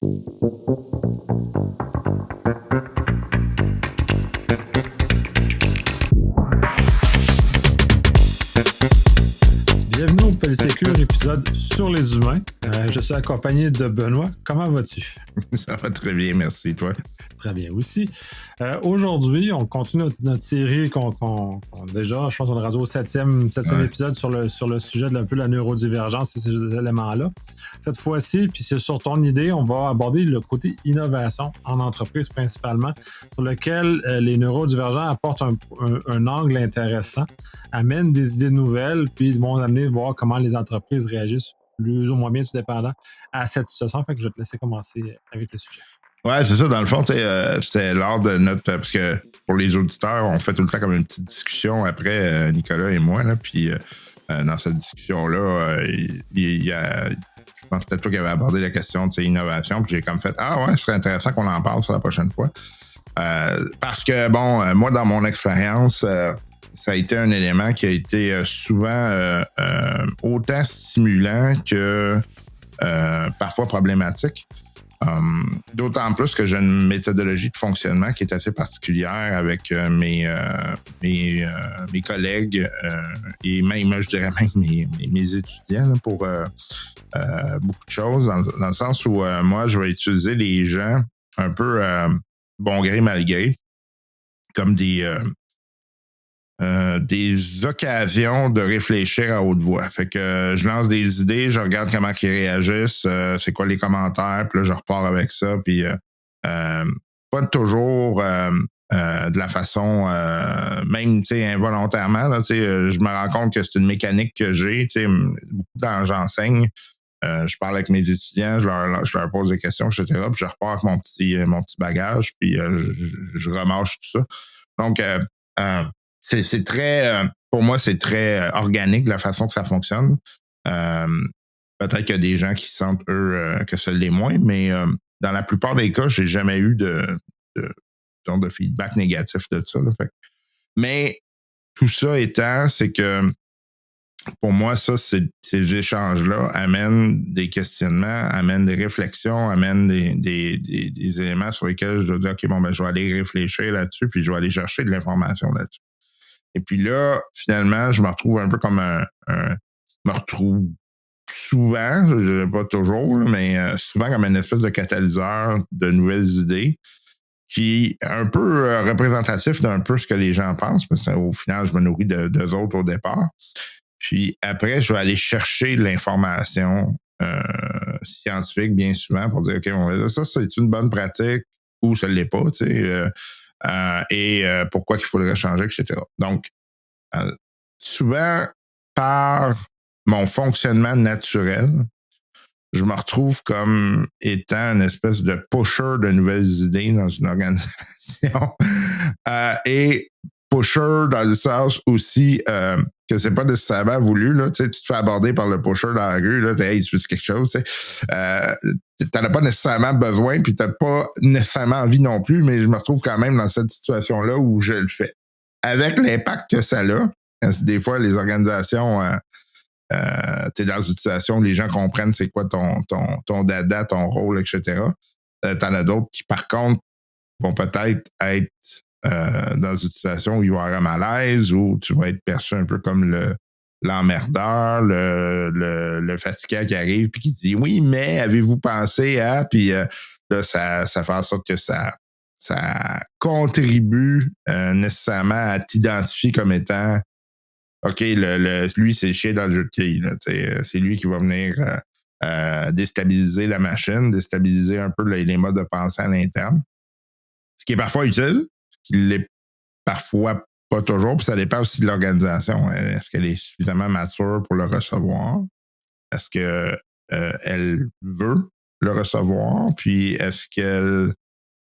Bienvenue au Polysécure, épisode sur les humains. Je suis accompagné de Benoît. Comment vas-tu? Ça va très bien, merci, toi. Très bien aussi. Aujourd'hui, on continue notre série déjà, je pense qu'on est rendu au septième épisode sur le sujet de un peu la neurodivergence et ces éléments-là. Cette fois-ci, puis c'est sur ton idée, on va aborder le côté innovation en entreprise principalement, sur lequel les neurodivergents apportent un angle intéressant, amènent des idées nouvelles, puis vont amener à voir comment les entreprises réagissent plus ou moins bien, tout dépendant, à cette situation. Fait que je vais te laisser commencer avec le sujet. Ouais, c'est ça. Dans le fond, c'était lors de notre... Parce que pour les auditeurs, on fait tout le temps comme une petite discussion après, Nicolas et moi. Là, puis dans cette discussion-là, il y a... Je pense que c'était toi qui avais abordé la question de innovation. Puis j'ai comme fait, ah ouais, ce serait intéressant qu'on en parle sur la prochaine fois. Parce que, bon, moi, dans mon expérience... ça a été un élément qui a été souvent autant stimulant que parfois problématique. D'autant plus que j'ai une méthodologie de fonctionnement qui est assez particulière avec mes collègues et même, je dirais même mes étudiants là, pour beaucoup de choses, dans le sens où moi, je vais utiliser les gens un peu bon gré, mal gré, comme des occasions de réfléchir à haute voix. Fait que je lance des idées, je regarde comment ils réagissent, c'est quoi les commentaires, puis là, je repars avec ça, puis pas toujours de la façon, même, tu sais, involontairement, là, tu sais, je me rends compte que c'est une mécanique que j'ai, tu sais, beaucoup quand j'enseigne, je parle avec mes étudiants, je leur pose des questions, etc., puis je repars avec mon petit bagage, puis je remâche tout ça. Donc, c'est très, pour moi, c'est très organique la façon que ça fonctionne. Peut-être qu'il y a des gens qui sentent, eux, que ça l'est moins, mais dans la plupart des cas, j'ai jamais eu de feedback négatif de ça. Là, fait. Mais tout ça étant, c'est que pour moi, ça, ces échanges-là amènent des questionnements, amènent des réflexions, amènent des éléments sur lesquels je dois dire, OK, bon, ben, je vais aller réfléchir là-dessus, puis je vais aller chercher de l'information là-dessus. Et puis là, finalement, je me retrouve un peu comme me retrouve souvent, pas toujours, mais souvent comme une espèce de catalyseur de nouvelles idées qui est un peu représentatif d'un peu ce que les gens pensent, parce qu'au final, je me nourris d'eux autres au départ. Puis après, je vais aller chercher de l'information scientifique bien souvent pour dire, OK, ça, c'est une bonne pratique ou ça ne l'est pas, tu sais. Et pourquoi qu'il faudrait changer, etc. Donc, souvent, par mon fonctionnement naturel, je me retrouve comme étant une espèce de pusher de nouvelles idées dans une organisation. Et pusher dans le sens aussi que c'est pas nécessairement voulu. Là, tu te fais aborder par le pusher dans la rue, là, hey, il se fait quelque chose. T'en as pas nécessairement besoin, puis t'as pas nécessairement envie non plus, mais je me retrouve quand même dans cette situation-là où je le fais. Avec l'impact que ça a, des fois, les organisations, t'es dans une situation où les gens comprennent c'est quoi ton dada, ton rôle, etc. T'en as d'autres qui, par contre, vont peut-être être dans une situation où il va y avoir un malaise, où tu vas être perçu un peu comme l'emmerdeur, le fatiguant qui arrive puis qui dit oui, mais avez-vous pensé à, puis là, ça fait en sorte que ça contribue nécessairement à t'identifier comme étant OK, lui, c'est le chien dans le jeu de quilles. C'est lui qui va venir déstabiliser la machine, déstabiliser un peu les modes de pensée à l'interne. Ce qui est parfois utile, ce qui l'est parfois pas toujours, puis ça dépend aussi de l'organisation. Est-ce qu'elle est suffisamment mature pour le recevoir? Est-ce qu'elle veut le recevoir? Puis est-ce qu'elle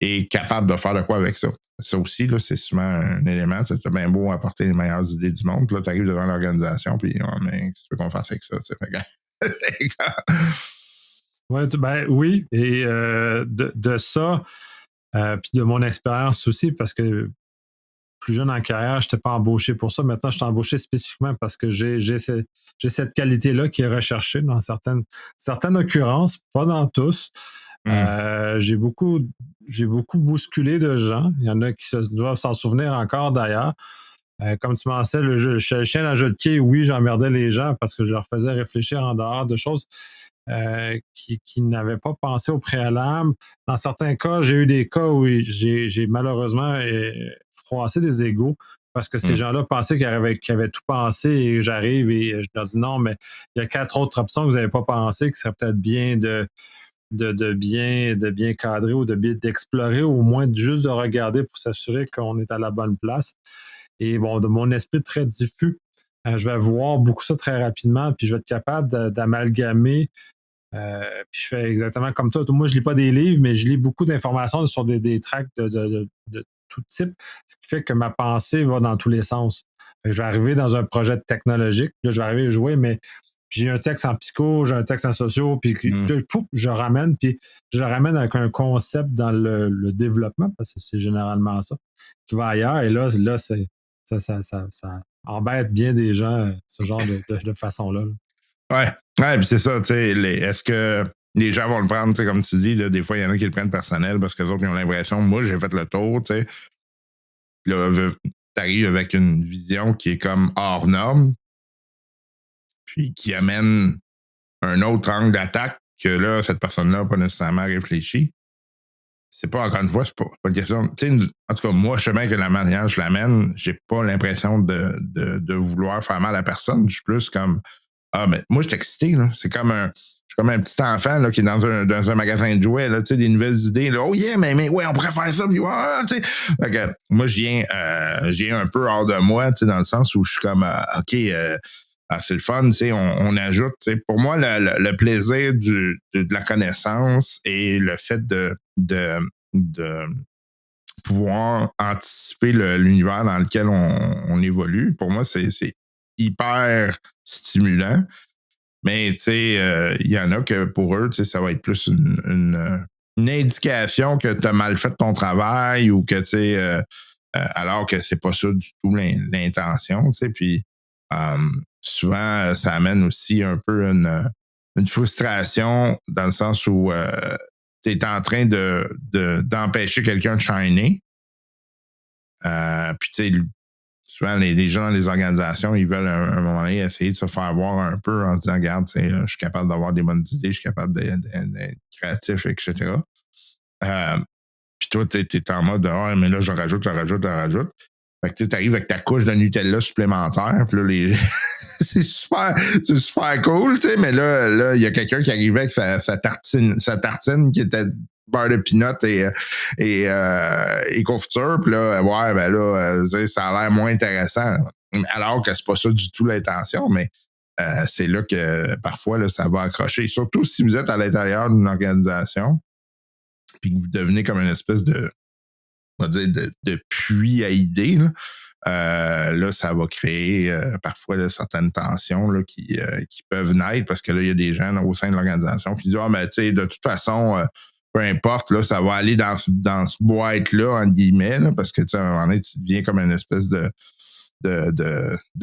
est capable de faire de quoi avec ça? Ça aussi, là, c'est souvent un élément. C'est bien beau apporter les meilleures idées du monde. Puis là, tu arrives devant l'organisation, puis mais qu'est-ce que tu veux qu'on fasse avec ça? Ouais, oui, et de ça, puis de mon expérience aussi, parce que plus jeune en carrière, je n'étais pas embauché pour ça. Maintenant, je suis embauché spécifiquement parce que j'ai cette qualité-là qui est recherchée dans certaines occurrences, pas dans tous. J'ai beaucoup bousculé de gens. Il y en a qui doivent s'en souvenir encore d'ailleurs. Comme tu mentionnais, le chien dans le jeu de quai, oui, j'emmerdais les gens parce que je leur faisais réfléchir en dehors de choses qui n'avaient pas pensé au préalable. Dans certains cas, j'ai eu des cas où j'ai malheureusement froissé des égos parce que ces gens-là pensaient qu'ils avaient tout pensé et j'arrive et je leur dis non, mais il y a 4 autres options que vous n'avez pas pensé qui seraient peut-être bien de bien cadrer ou d'explorer, au moins juste de regarder pour s'assurer qu'on est à la bonne place. Et bon, de mon esprit très diffus, je vais voir beaucoup ça très rapidement, puis je vais être capable d'amalgamer. Puis je fais exactement comme toi. Moi, je lis pas des livres, mais je lis beaucoup d'informations sur des tracts de tout type, ce qui fait que ma pensée va dans tous les sens. Fait que je vais arriver dans un projet technologique, là, je vais arriver à jouer, mais j'ai un texte en psycho, j'ai un texte en sociaux, puis je ramène, puis je le ramène avec un concept dans le développement, parce que c'est généralement ça, qui va ailleurs, et là ça embête bien des gens, ce genre de façon-là. Ouais, puis c'est ça, tu sais, est-ce que les gens vont le prendre, tu sais, comme tu dis, là, des fois, il y en a qui le prennent personnel parce que les autres, ils ont l'impression, moi, j'ai fait le tour, tu sais. Là, t'arrives avec une vision qui est comme hors norme, puis qui amène un autre angle d'attaque que là, cette personne-là n'a pas nécessairement réfléchi. C'est pas, encore une fois, c'est pas une question. Tu sais, en tout cas, moi, je sais bien que la manière je l'amène, j'ai pas l'impression de vouloir faire mal à personne. Je suis plus comme mais moi, je suis excité, là. C'est comme je suis comme un petit enfant là, qui est dans un magasin de jouets, là, tu sais, des nouvelles idées. Là. Oh yeah, mais ouais, on pourrait faire ça, puis tu sais. Fait que, moi, je viens un peu hors de moi, tu sais, dans le sens où je suis comme OK, c'est le fun, tu sais, on ajoute. Tu sais, pour moi, le plaisir de la connaissance et le fait de pouvoir anticiper l'univers dans lequel on évolue, pour moi, c'est hyper stimulant. Mais, tu sais, il y en a que pour eux, tu sais, ça va être plus une indication que tu as mal fait ton travail ou que, tu sais, alors que c'est pas ça du tout l'intention, tu sais. Puis, souvent, ça amène aussi un peu une frustration dans le sens où tu es en train d'empêcher quelqu'un de shiner. Puis, tu sais, souvent, les gens dans les organisations, ils veulent à un moment donné essayer de se faire voir un peu en se disant, regarde, je suis capable d'avoir des bonnes idées, je suis capable d'être créatif, etc. Puis toi, tu es en mode, mais là, je rajoute. Fait que tu arrives avec ta couche de Nutella supplémentaire, puis là, c'est super cool, tu sais, mais là, il y a quelqu'un qui arrivait avec sa tartine qui était beurre de peanut et confiture, puis là, ouais, ben là, ça a l'air moins intéressant. Alors que c'est pas ça du tout l'intention, mais c'est là que parfois, là, ça va accrocher. Surtout si vous êtes à l'intérieur d'une organisation, puis que vous devenez comme une espèce on va dire, de puits à idées, là, ça va créer parfois là, certaines tensions là, qui peuvent naître parce que là, il y a des gens là, au sein de l'organisation qui disent mais tu sais, de toute façon, peu importe, là, ça va aller dans ce boîte-là, entre guillemets, là, parce que tu sais, à un moment donné, tu deviens comme une espèce de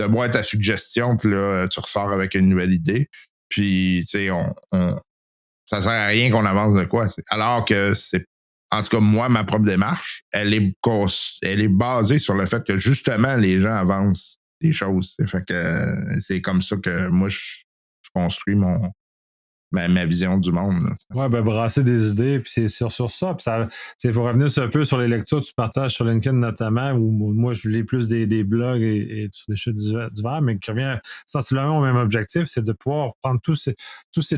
boîte à suggestions, puis là, tu ressors avec une nouvelle idée. Puis, tu sais, ça sert à rien qu'on avance de quoi. Alors que c'est en tout cas, moi, ma propre démarche, elle est basée sur le fait que justement, les gens avancent les choses. Fait que c'est comme ça que moi, je construis ma vision du monde. Ouais, ben brasser des idées, puis c'est sur ça. Puis ça, pour revenir un peu sur les lectures que tu partages sur LinkedIn notamment, où moi je lis plus des blogs et sur des choses divers, mais qui revient sensiblement au même objectif, c'est de pouvoir prendre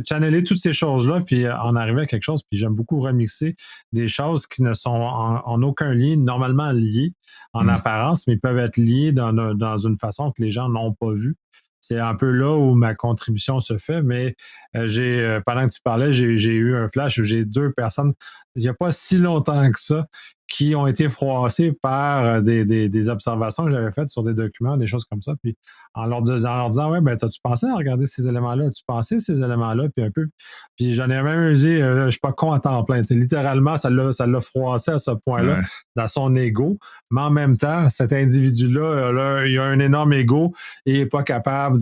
channeler toutes ces choses-là, puis en arriver à quelque chose. Puis j'aime beaucoup remixer des choses qui ne sont en aucun lien, normalement liées en apparence, mais peuvent être liées dans une façon que les gens n'ont pas vue. C'est un peu là où ma contribution se fait, mais pendant que tu parlais, j'ai eu un flash où j'ai 2 personnes, il n'y a pas si longtemps que ça, qui ont été froissées par des observations que j'avais faites sur des documents, des choses comme ça. Puis en leur disant, ouais, ben, t'as-tu pensé à regarder ces éléments-là? As-tu pensé ces éléments-là? Puis un peu. Puis j'en ai même usé, je suis pas con à temps plein. Littéralement, ça l'a froissé à ce point-là, dans son ego. Mais en même temps, cet individu-là, il a un énorme ego et il n'est pas capable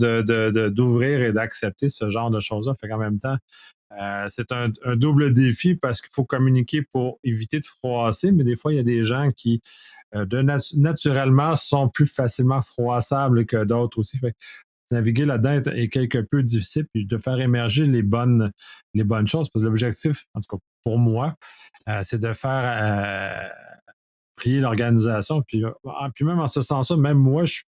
d'ouvrir et d'accepter ce genre de choses-là. Fait qu'en même temps, C'est un double défi parce qu'il faut communiquer pour éviter de froisser, mais des fois, il y a des gens qui, naturellement, sont plus facilement froissables que d'autres aussi. Fait que naviguer là-dedans est quelque peu difficile, puis de faire émerger les bonnes choses, parce que l'objectif, en tout cas pour moi, c'est de faire prier l'organisation. Puis même en ce sens-là, même moi, je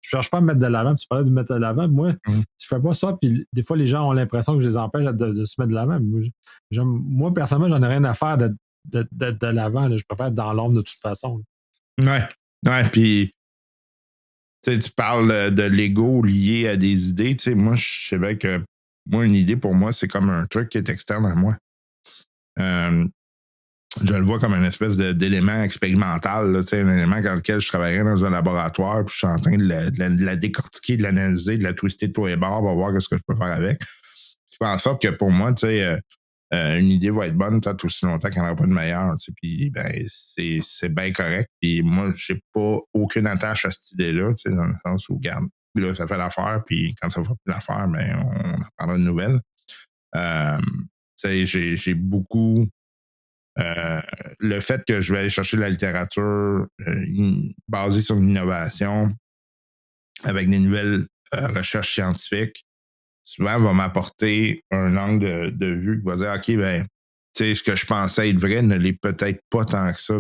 cherche pas à me mettre de l'avant. Tu parlais de me mettre de l'avant. Moi, je fais pas ça. Puis des fois, les gens ont l'impression que je les empêche de se mettre de l'avant. Moi, personnellement, j'en ai rien à faire d'être de l'avant. Là. Je préfère être dans l'ombre de toute façon. Ouais. Ouais, puis tu parles de l'ego lié à des idées. Moi, je sais bien que moi, une idée pour moi, c'est comme un truc qui est externe à moi. Je le vois comme une espèce d'élément expérimental, là, un élément dans lequel je travaillerais dans un laboratoire, puis je suis en train de la décortiquer, de l'analyser, de la twister de tous les bords, pour voir ce que je peux faire avec. Je fais en sorte que pour moi, une idée va être bonne tant aussi longtemps qu'il n'y en aura pas de meilleure. Puis ben, c'est bien correct. Puis moi, j'ai pas aucune attache à cette idée-là, dans le sens où, regarde, là, ça fait l'affaire, puis quand ça ne fera plus l'affaire, ben, on en prendra une nouvelle. J'ai beaucoup. Le fait que je vais aller chercher de la littérature basée sur l'innovation avec des nouvelles recherches scientifiques, souvent va m'apporter un angle de vue qui va dire OK, ben, ce que je pensais être vrai ne l'est peut-être pas tant que ça.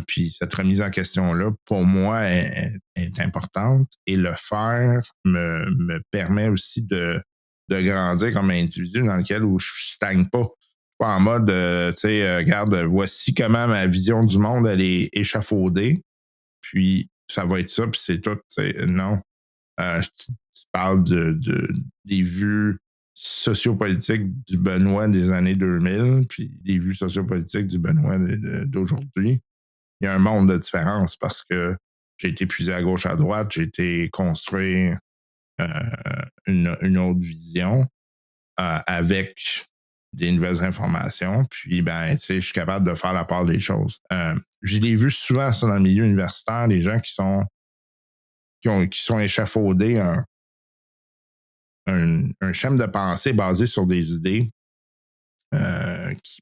Puis cette remise en question-là, pour moi, est importante et le faire me permet aussi de grandir comme individu dans lequel où je stagne pas. Pas en mode, regarde, voici comment ma vision du monde, elle est échafaudée, puis ça va être ça, puis c'est tout. Non. Tu parles des vues sociopolitiques du Benoît des années 2000, puis des vues sociopolitiques du Benoît d'aujourd'hui. Il y a un monde de différence parce que j'ai été puisé à gauche, à droite, j'ai été construire une autre vision avec des nouvelles informations. Puis, ben, je suis capable de faire la part des choses. Je l'ai vu souvent ça dans le milieu universitaire, des gens qui sont échafaudés un schéma de pensée basé sur des idées.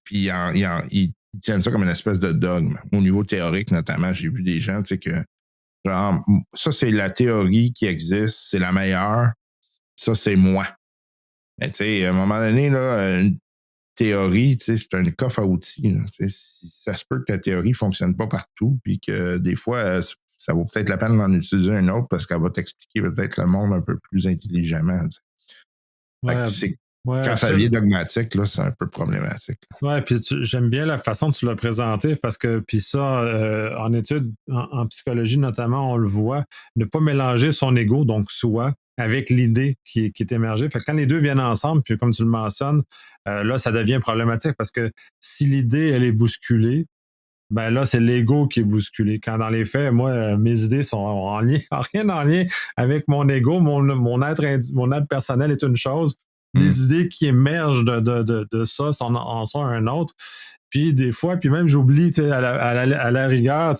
Puis ils tiennent ça comme une espèce de dogme. Au niveau théorique, notamment, j'ai vu des gens, que genre, ça, c'est la théorie qui existe, c'est la meilleure. Ça, c'est moi. Mais tu sais, à un moment donné, là, une théorie, c'est un coffre à outils. Là, ça se peut que ta théorie ne fonctionne pas partout, puis que des fois, ça vaut peut-être la peine d'en utiliser une autre parce qu'elle va t'expliquer peut-être le monde un peu plus intelligemment. Ouais, quand ça devient dogmatique, là, c'est un peu problématique. Oui, puis j'aime bien la façon dont tu l'as présenté parce que, puis ça, en études, en psychologie notamment, on le voit, ne pas mélanger son ego, donc soi, avec l'idée qui est émergée. Fait que quand les deux viennent ensemble, puis comme tu le mentionnes, là, ça devient problématique parce que si l'idée, elle est bousculée, ben là, c'est l'ego qui est bousculé. Quand dans les faits, moi, mes idées sont rien en lien avec mon ego. Mon être personnel est une chose. Les idées qui émergent de ça en sont un autre. Puis des fois, puis même j'oublie, à la rigueur,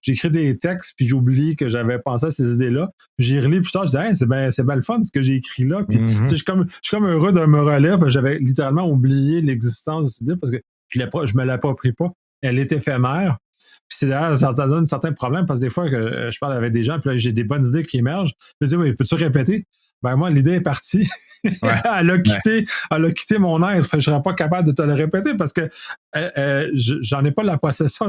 j'écris des textes, puis j'oublie que j'avais pensé à ces idées-là. Puis j'y relis plus tard, je dis, hey, c'est bien le fun ce que j'ai écrit là. Puis je suis comme heureux de me relève. J'avais littéralement oublié l'existence de cette idée parce que je me l'approprie pas. Elle est éphémère. Puis c'est d'ailleurs, ça donne certains problèmes parce que des fois que je parle avec des gens, puis là, j'ai des bonnes idées qui émergent. Je me dis, oui, peux-tu répéter? Ben moi, l'idée est partie. Ouais, elle a quitté mon être. Je ne serais pas capable de te le répéter parce que j'en ai pas la possession.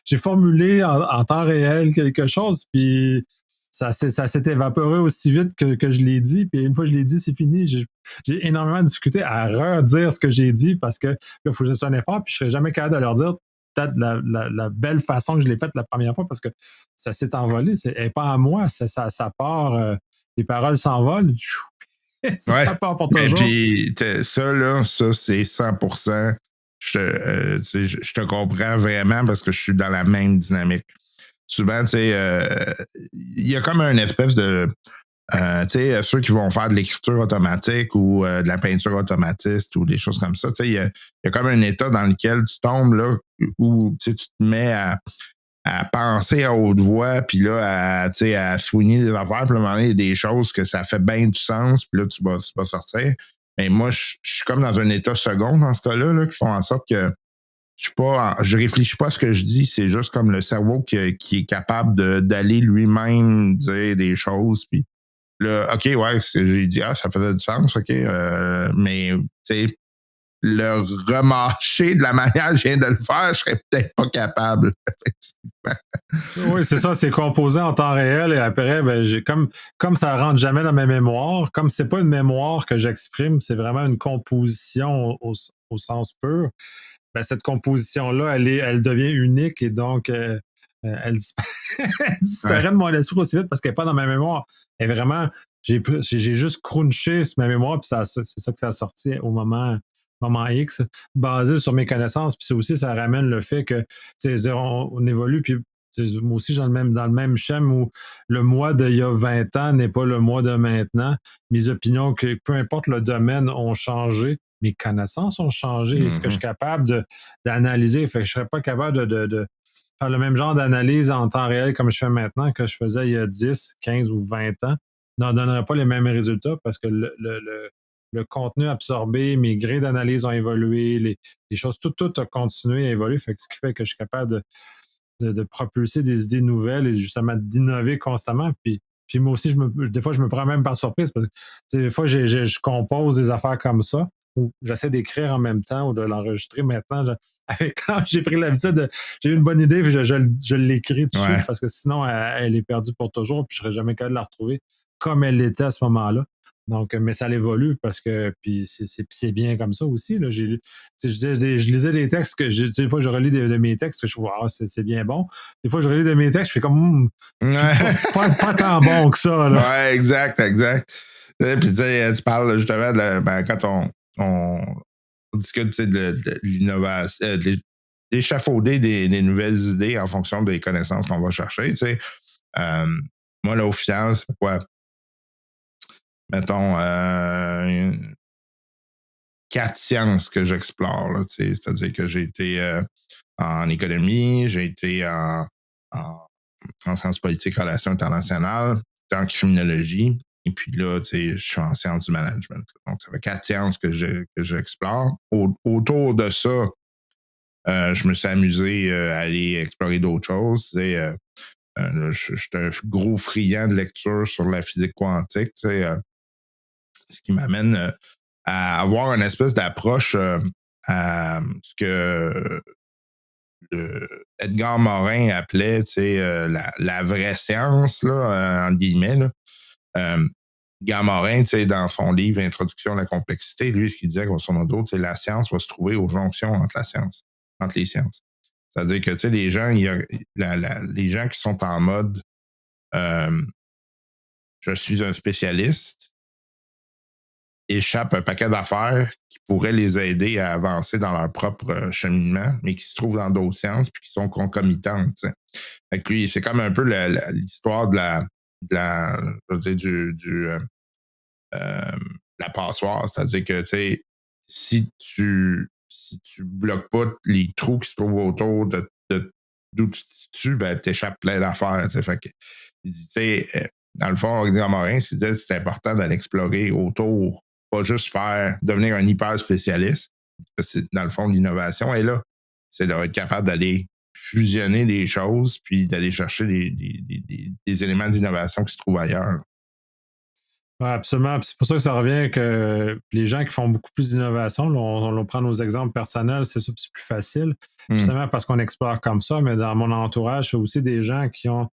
J'ai formulé en temps réel quelque chose, puis ça s'est évaporé aussi vite que je l'ai dit. Puis une fois que je l'ai dit, c'est fini. J'ai énormément discuté à redire ce que j'ai dit parce que il faut que je fasse un effort, puis je ne serais jamais capable de leur dire peut-être la belle façon que je l'ai faite la première fois parce que ça s'est envolé. Elle n'est pas à moi. Ça part. Les paroles s'envolent. Ça part pour toujours. Puis ça, là, c'est 100%. Je te comprends vraiment parce que je suis dans la même dynamique. Souvent, tu sais, il y a comme une espèce de... tu sais, ceux qui vont faire de l'écriture automatique ou de la peinture automatiste ou des choses comme ça, tu sais, il y a comme un état dans lequel tu tombes là où tu te mets à penser à haute voix, puis là, à soigner des affaires, puis à un moment donné, il y a des choses que ça fait bien du sens, puis là, tu vas sortir. Mais moi, je suis comme dans un état second dans ce cas-là, là, qui font en sorte que je réfléchis pas à ce que je dis, c'est juste comme le cerveau qui est capable d'aller lui-même dire des choses. Puis là, OK, ouais, j'ai dit, ça faisait du sens, OK. Mais, tu sais, le remarcher de la manière que je viens de le faire, je serais peut-être pas capable. Oui, c'est ça, c'est composé en temps réel et après, ben, comme ça rentre jamais dans ma mémoire, comme c'est pas une mémoire que j'exprime, c'est vraiment une composition au sens pur. Ben, cette composition-là, elle devient unique et donc elle, elle disparaît Ouais. de mon esprit aussi vite parce qu'elle n'est pas dans ma mémoire. Et vraiment, j'ai juste crunché sur ma mémoire, puis c'est ça que ça a sorti au moment X, basé sur mes connaissances. Puis ça ramène le fait que on évolue, puis moi aussi, dans le même schéma où le moi d'il y a 20 ans n'est pas le moi de maintenant. Mes opinions, que peu importe le domaine, ont changé. Mes connaissances ont changé et ce que je suis capable d'analyser. Fait que je ne serais pas capable de faire le même genre d'analyse en temps réel comme je fais maintenant que je faisais il y a 10, 15 ou 20 ans. N'en donnerait pas les mêmes résultats parce que le contenu absorbé, mes grilles d'analyse ont évolué, les choses, tout a continué à évoluer. Fait que ce qui fait que je suis capable de propulser des idées nouvelles et justement d'innover constamment. Puis moi aussi, des fois, je me prends même par surprise parce que des fois, je compose des affaires comme ça ou j'essaie d'écrire en même temps ou de l'enregistrer maintenant. Quand j'ai pris l'habitude, j'ai eu une bonne idée, puis je l'écris tout de suite Ouais. parce que sinon, elle est perdue pour toujours, puis je ne serais jamais capable de la retrouver comme elle l'était à ce moment-là. Donc, mais ça évolue parce que, puis c'est bien comme ça aussi. Là. Je lisais des textes des fois, je relis de mes textes que je vois, c'est bien bon. Des fois, je relis de mes textes, je fais comme, pas tant bon que ça. Là. Ouais, exact. Puis tu sais, tu parles justement quand on discute de l'innovation, d'échafauder des nouvelles idées en fonction des connaissances qu'on va chercher. Tu sais. Moi, là, au final, c'est quoi? Mettons, 4 sciences que j'explore. Là, tu sais. C'est-à-dire que j'ai été en économie, j'ai été en sciences politiques, relations internationales, en criminologie. Et puis là, tu sais, je suis en sciences du management. Donc, ça fait 4 sciences que j'explore. Autour de ça, je me suis amusé à aller explorer d'autres choses. Tu sais, je suis un gros friand de lecture sur la physique quantique, tu sais, ce qui m'amène à avoir une espèce d'approche à ce que Edgar Morin appelait la vraie science, là, entre guillemets. Là. Edgar Morin, dans son livre Introduction à la complexité, lui, ce qu'il disait, grosso modo, la science va se trouver aux jonctions entre les sciences. C'est-à-dire que les gens, les gens qui sont en mode je suis un spécialiste, échappent un paquet d'affaires qui pourraient les aider à avancer dans leur propre cheminement, mais qui se trouvent dans d'autres sciences puis qui sont concomitantes. T'sais. Fait que lui, c'est comme un peu l'histoire de la je veux dire, la passoire. C'est-à-dire que si tu bloques pas les trous qui se trouvent autour d'où tu te situes, ben t'échappes plein d'affaires. Fait que il dit, dans le fond, Edgar Morin, c'est important d'aller explorer autour, pas juste devenir un hyper spécialiste. Dans le fond, l'innovation est là. C'est d'être capable d'aller fusionner des choses puis d'aller chercher des éléments d'innovation qui se trouvent ailleurs. Ouais, absolument. Puis c'est pour ça que ça revient que les gens qui font beaucoup plus d'innovation, là, on prend nos exemples personnels, c'est sûr que c'est plus facile, justement parce qu'on explore comme ça, mais dans mon entourage, c'est aussi des gens qui ont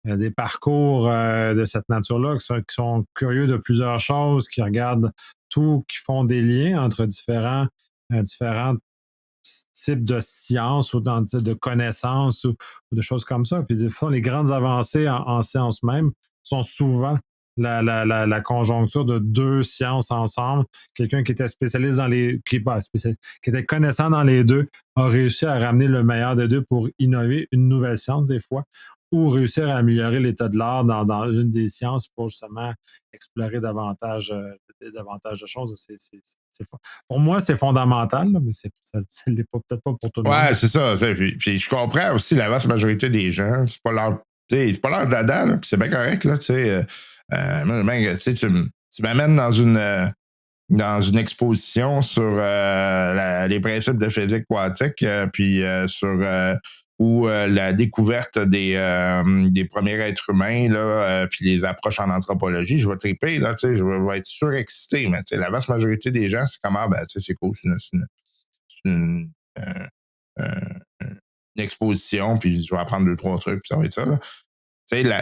des parcours de cette nature-là, qui sont curieux de plusieurs choses, qui regardent tout, qui font des liens entre différents types de sciences ou de connaissances ou de choses comme ça. Puis des fois, les grandes avancées en sciences même sont souvent la conjoncture de deux sciences ensemble. Quelqu'un qui était spécialiste qui était connaissant dans les deux a réussi à ramener le meilleur des deux pour innover une nouvelle science des fois ou réussir à améliorer l'état de l'art dans une des sciences pour justement explorer davantage de choses. Pour moi, c'est fondamental, là, mais ça ne l'est peut-être pas pour tout le monde. Ouais, c'est ça. Puis je comprends aussi la vaste majorité des gens. C'est pas leur dada, là, puis c'est bien correct. Là, moi, tu m'amènes dans dans une exposition sur les principes de physique quantique, puis sur ou la découverte des premiers êtres humains, là, puis les approches en anthropologie, je vais triper, là, je vais être surexcité, mais la vaste majorité des gens, c'est comment, c'est cool, une, euh, euh, une exposition, puis je vais apprendre 2, 3 trucs, puis ça va être ça. Là.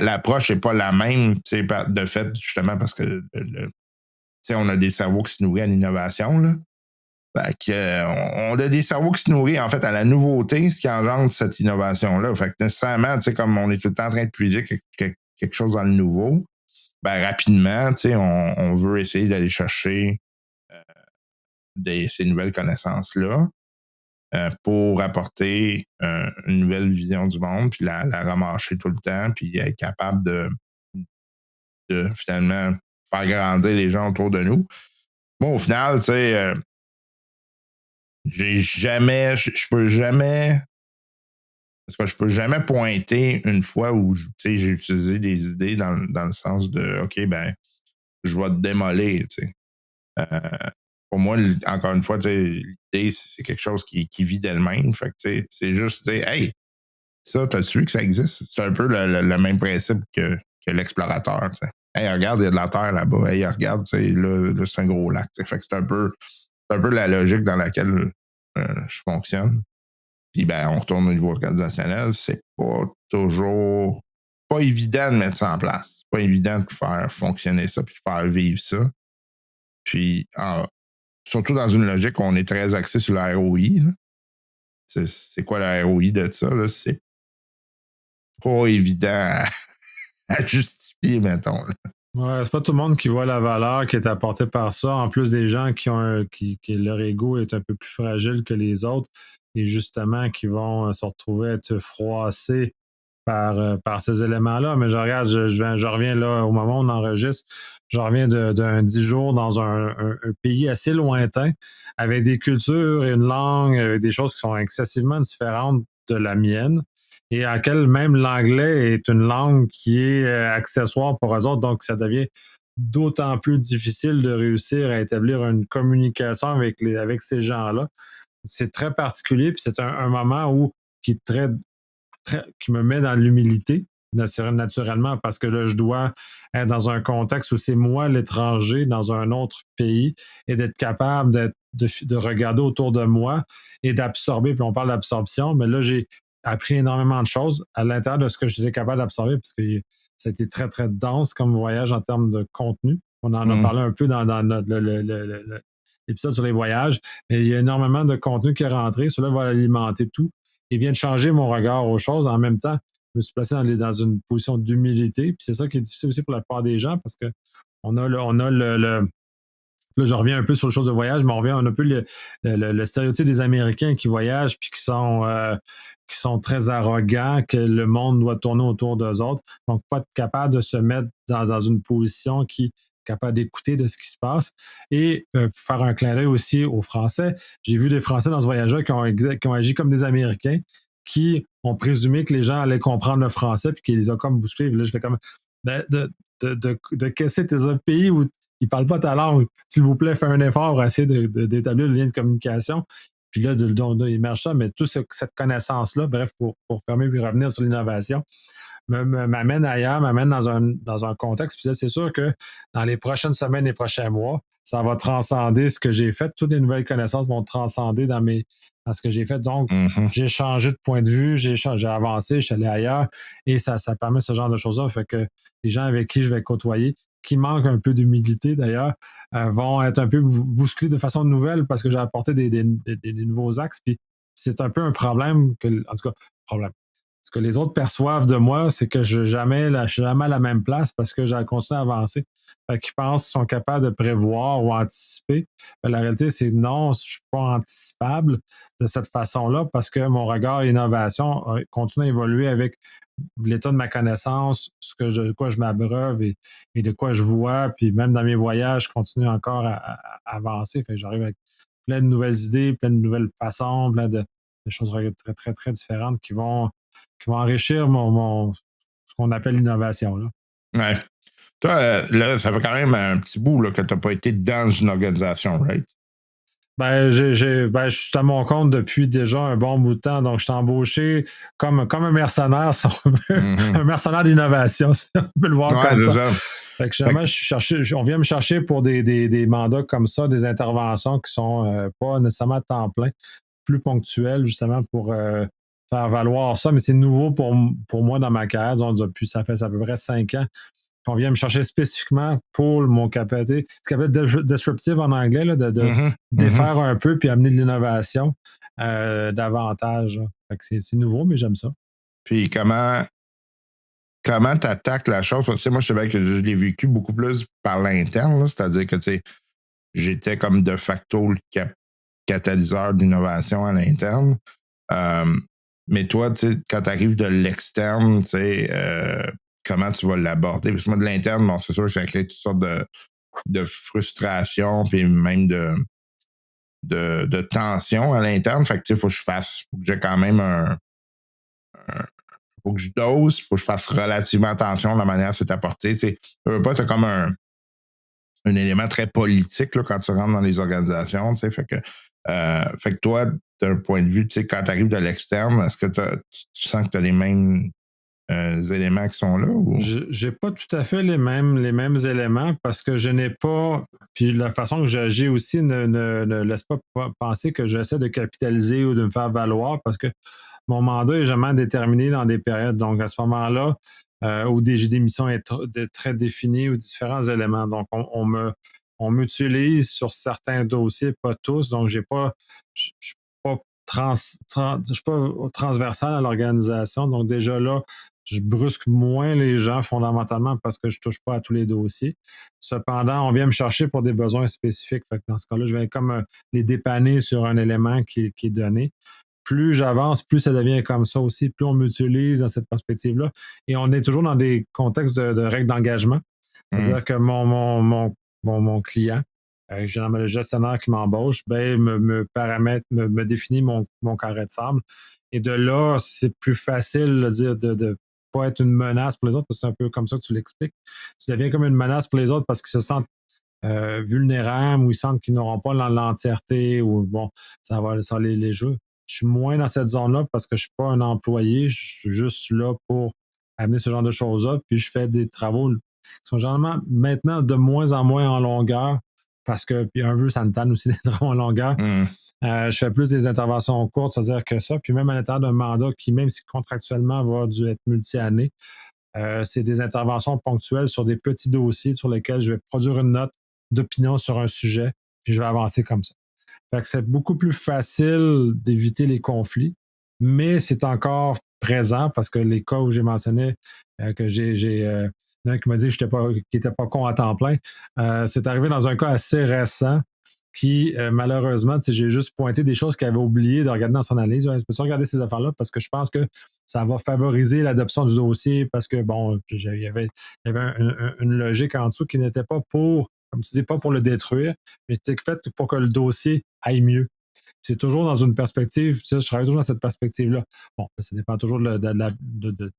L'approche n'est pas la même, de fait, justement, parce que on a des cerveaux qui se nourrissent à l'innovation, là. Fait que, on a des cerveaux qui se nourrissent, en fait, à la nouveauté, ce qui engendre cette innovation-là. Fait que nécessairement, comme on est tout le temps en train de puiser quelque chose dans le nouveau, rapidement, on veut essayer d'aller chercher ces nouvelles connaissances-là pour apporter une nouvelle vision du monde, puis la remarcher tout le temps, puis être capable de finalement faire grandir les gens autour de nous. Moi, au final, je peux jamais. Parce que je peux jamais pointer une fois où j'ai utilisé des idées dans le sens de OK, je vais te démolir. Pour moi, encore une fois, l'idée, c'est quelque chose qui vit d'elle-même. Fait que c'est juste hey, ça, t'as-tu vu que ça existe? C'est un peu le même principe que l'explorateur. T'sais. Hey, regarde, il y a de la terre là-bas. Hey, regarde, là c'est un gros lac. T'sais. Fait que c'est un peu la logique dans laquelle je fonctionne. Puis on retourne au niveau organisationnel, c'est pas évident de mettre ça en place. C'est pas évident de faire fonctionner ça puis de faire vivre ça. Puis surtout dans une logique où on est très axé sur la ROI. Là. C'est quoi la ROI de ça? Là? C'est pas évident à justifier, mettons. Là. Ouais, c'est pas tout le monde qui voit la valeur qui est apportée par ça. En plus des gens qui leur ego est un peu plus fragile que les autres et justement qui vont se retrouver être froissés par ces éléments-là. Mais je regarde, je reviens là au moment où on enregistre, je reviens d'un 10 jours dans un pays assez lointain, avec des cultures et une langue, avec des choses qui sont excessivement différentes de la mienne, et à quel même l'anglais est une langue qui est accessoire pour eux autres, donc ça devient d'autant plus difficile de réussir à établir une communication avec ces gens-là. C'est très particulier, puis c'est un moment où qui est qui me met dans l'humilité naturellement parce que là, je dois être dans un contexte où c'est moi l'étranger dans un autre pays et d'être capable de regarder autour de moi et d'absorber. Puis on parle d'absorption, mais là, j'ai appris énormément de choses à l'intérieur de ce que j'étais capable d'absorber parce que ça a été très, très dense comme voyage en termes de contenu. On en a parlé un peu dans l'épisode sur les voyages, mais il y a énormément de contenu qui est rentré. Cela va alimenter tout. Il vient de changer mon regard aux choses. En même temps, je me suis placé dans une position d'humilité. Puis c'est ça qui est difficile aussi pour la plupart des gens parce que on a là, je reviens un peu sur les choses de voyage, mais on a un peu le stéréotype des Américains qui voyagent puis qui sont très arrogants, que le monde doit tourner autour d'eux autres. Donc, pas être capable de se mettre dans une position qui est capable d'écouter de ce qui se passe. Et pour faire un clin d'œil aussi aux Français, j'ai vu des Français dans ce voyage-là qui ont agi comme des Américains, qui ont présumé que les gens allaient comprendre le français puis qui les ont comme bousculés. Là, je fais comme de casser tes autres pays où ils ne parlent pas ta langue. S'il vous plaît, fais un effort pour essayer d'établir le lien de communication. Puis là, il émerge ça, mais toute cette connaissance-là, bref, pour fermer puis revenir sur l'innovation, m'amène ailleurs, m'amène dans un contexte. Puis là, c'est sûr que dans les prochaines semaines et prochains mois, ça va transcender ce que j'ai fait. Toutes les nouvelles connaissances vont transcender dans ce que j'ai fait. Donc, j'ai changé de point de vue, j'ai avancé, je suis allé ailleurs et ça permet ce genre de choses-là. Fait que les gens avec qui je vais côtoyer, qui manquent un peu d'humilité d'ailleurs, vont être un peu bousculés de façon nouvelle parce que j'ai apporté des nouveaux axes. Puis c'est un peu un problème en tout cas, problème. Ce que les autres perçoivent de moi, c'est que je suis jamais à la même place parce que j'ai continué à avancer. Fait qu'ils pensent qu'ils sont capables de prévoir ou anticiper. Mais la réalité, c'est non, je ne suis pas anticipable de cette façon-là parce que mon regard innovation continue à évoluer avec l'état de ma connaissance, de quoi je m'abreuve et de quoi je vois. Puis même dans mes voyages, je continue encore à avancer. Fait que j'arrive avec plein de nouvelles idées, plein de nouvelles façons, plein de choses très, très, très différentes qui vont enrichir ce qu'on appelle l'innovation. Là. Ouais. Toi, là, ça fait quand même un petit bout là, que tu n'as pas été dans une organisation, right? Je suis à mon compte depuis déjà un bon bout de temps, donc je suis embauché comme un mercenaire, si on veut, Mm-hmm. un mercenaire d'innovation, si on peut le voir Ouais, comme c'est ça. ça. Fait que finalement, on vient me chercher pour des mandats comme ça, des interventions qui sont pas nécessairement à temps plein, plus ponctuelles, justement, pour faire valoir ça. Mais c'est nouveau pour moi dans ma carrière. Donc, depuis, ça fait à peu près 5 ans qu'on vient me chercher spécifiquement pour mon capacité, ce qu'on appelle disruptive en anglais, là, de Mm-hmm. Mm-hmm. défaire un peu puis amener de l'innovation davantage. Fait que c'est nouveau, mais j'aime ça. Puis comment tu attaques la chose? Parce que moi, je sais bien que je l'ai vécu beaucoup plus par l'interne, là, c'est-à-dire que j'étais comme de facto le catalyseur d'innovation à l'interne. Mais toi, quand tu arrives de l'externe, comment tu vas l'aborder? Parce que moi, de l'interne, bon, c'est sûr que ça crée toutes sortes de frustration, puis même de tension à l'interne. Fait que, faut que faut que j'ai quand même faut que je dose, faut que je fasse relativement attention à la manière dont c'est apporté. Tu veux pas, c'est comme un élément très politique là, quand tu rentres dans les organisations. Fait que toi, d'un point de vue, quand tu arrives de l'externe, est-ce que tu sens que tu as les mêmes éléments qui sont là? Ou? J'ai pas tout à fait les mêmes éléments parce que je n'ai pas. Puis la façon que j'agis aussi ne laisse pas penser que j'essaie de capitaliser ou de me faire valoir parce que mon mandat est jamais déterminé dans des périodes. Donc, à ce moment-là, où j'ai des missions très définies ou différents éléments. Donc, on m'utilise sur certains dossiers, pas tous. Donc, je suis pas je suis pas transversal à l'organisation. Donc, déjà là, je brusque moins les gens fondamentalement parce que je touche pas à tous les dossiers. Cependant, on vient me chercher pour des besoins spécifiques. Fait que dans ce cas-là, je vais comme les dépanner sur un élément qui est donné. Plus j'avance, plus ça devient comme ça aussi, plus on m'utilise dans cette perspective-là. Et on est toujours dans des contextes de règles d'engagement. Hum, C'est-à-dire que mon client, généralement le gestionnaire qui m'embauche, ben, me paramètre, me définit mon carré de sable. Et de là, c'est plus facile de dire de pas être une menace pour les autres, parce que c'est un peu comme ça que tu l'expliques. Tu deviens comme une menace pour les autres parce qu'ils se sentent vulnérables ou ils sentent qu'ils n'auront pas l'entièreté ou bon, ça va les jouer. Je suis moins dans cette zone-là parce que je ne suis pas un employé, je suis juste là pour amener ce genre de choses-là. Puis je fais des travaux qui sont généralement maintenant de moins en moins en longueur parce que, puis un peu, ça me tanne aussi des travaux en longueur. hum, Je fais plus des interventions courtes, c'est-à-dire que ça. Puis même à l'intérieur d'un mandat qui, même si contractuellement va dû être multi-année, c'est des interventions ponctuelles sur des petits dossiers sur lesquels je vais produire une note d'opinion sur un sujet, puis je vais avancer comme ça. Fait que c'est beaucoup plus facile d'éviter les conflits, mais c'est encore présent parce que les cas où j'ai mentionné que un qui m'a dit qu'il n'était pas con à temps plein, c'est arrivé dans un cas assez récent qui, malheureusement, j'ai juste pointé des choses qu'il avait oublié de regarder dans son analyse. Ouais, peux-tu regarder ces affaires-là? Parce que je pense que ça va favoriser l'adoption du dossier parce que, bon, une logique en dessous qui n'était pas pour, comme tu dis, pas pour le détruire, mais c'était fait pour que le dossier aille mieux. C'est toujours dans une perspective, je travaille toujours dans cette perspective-là. Bon, ça dépend toujours de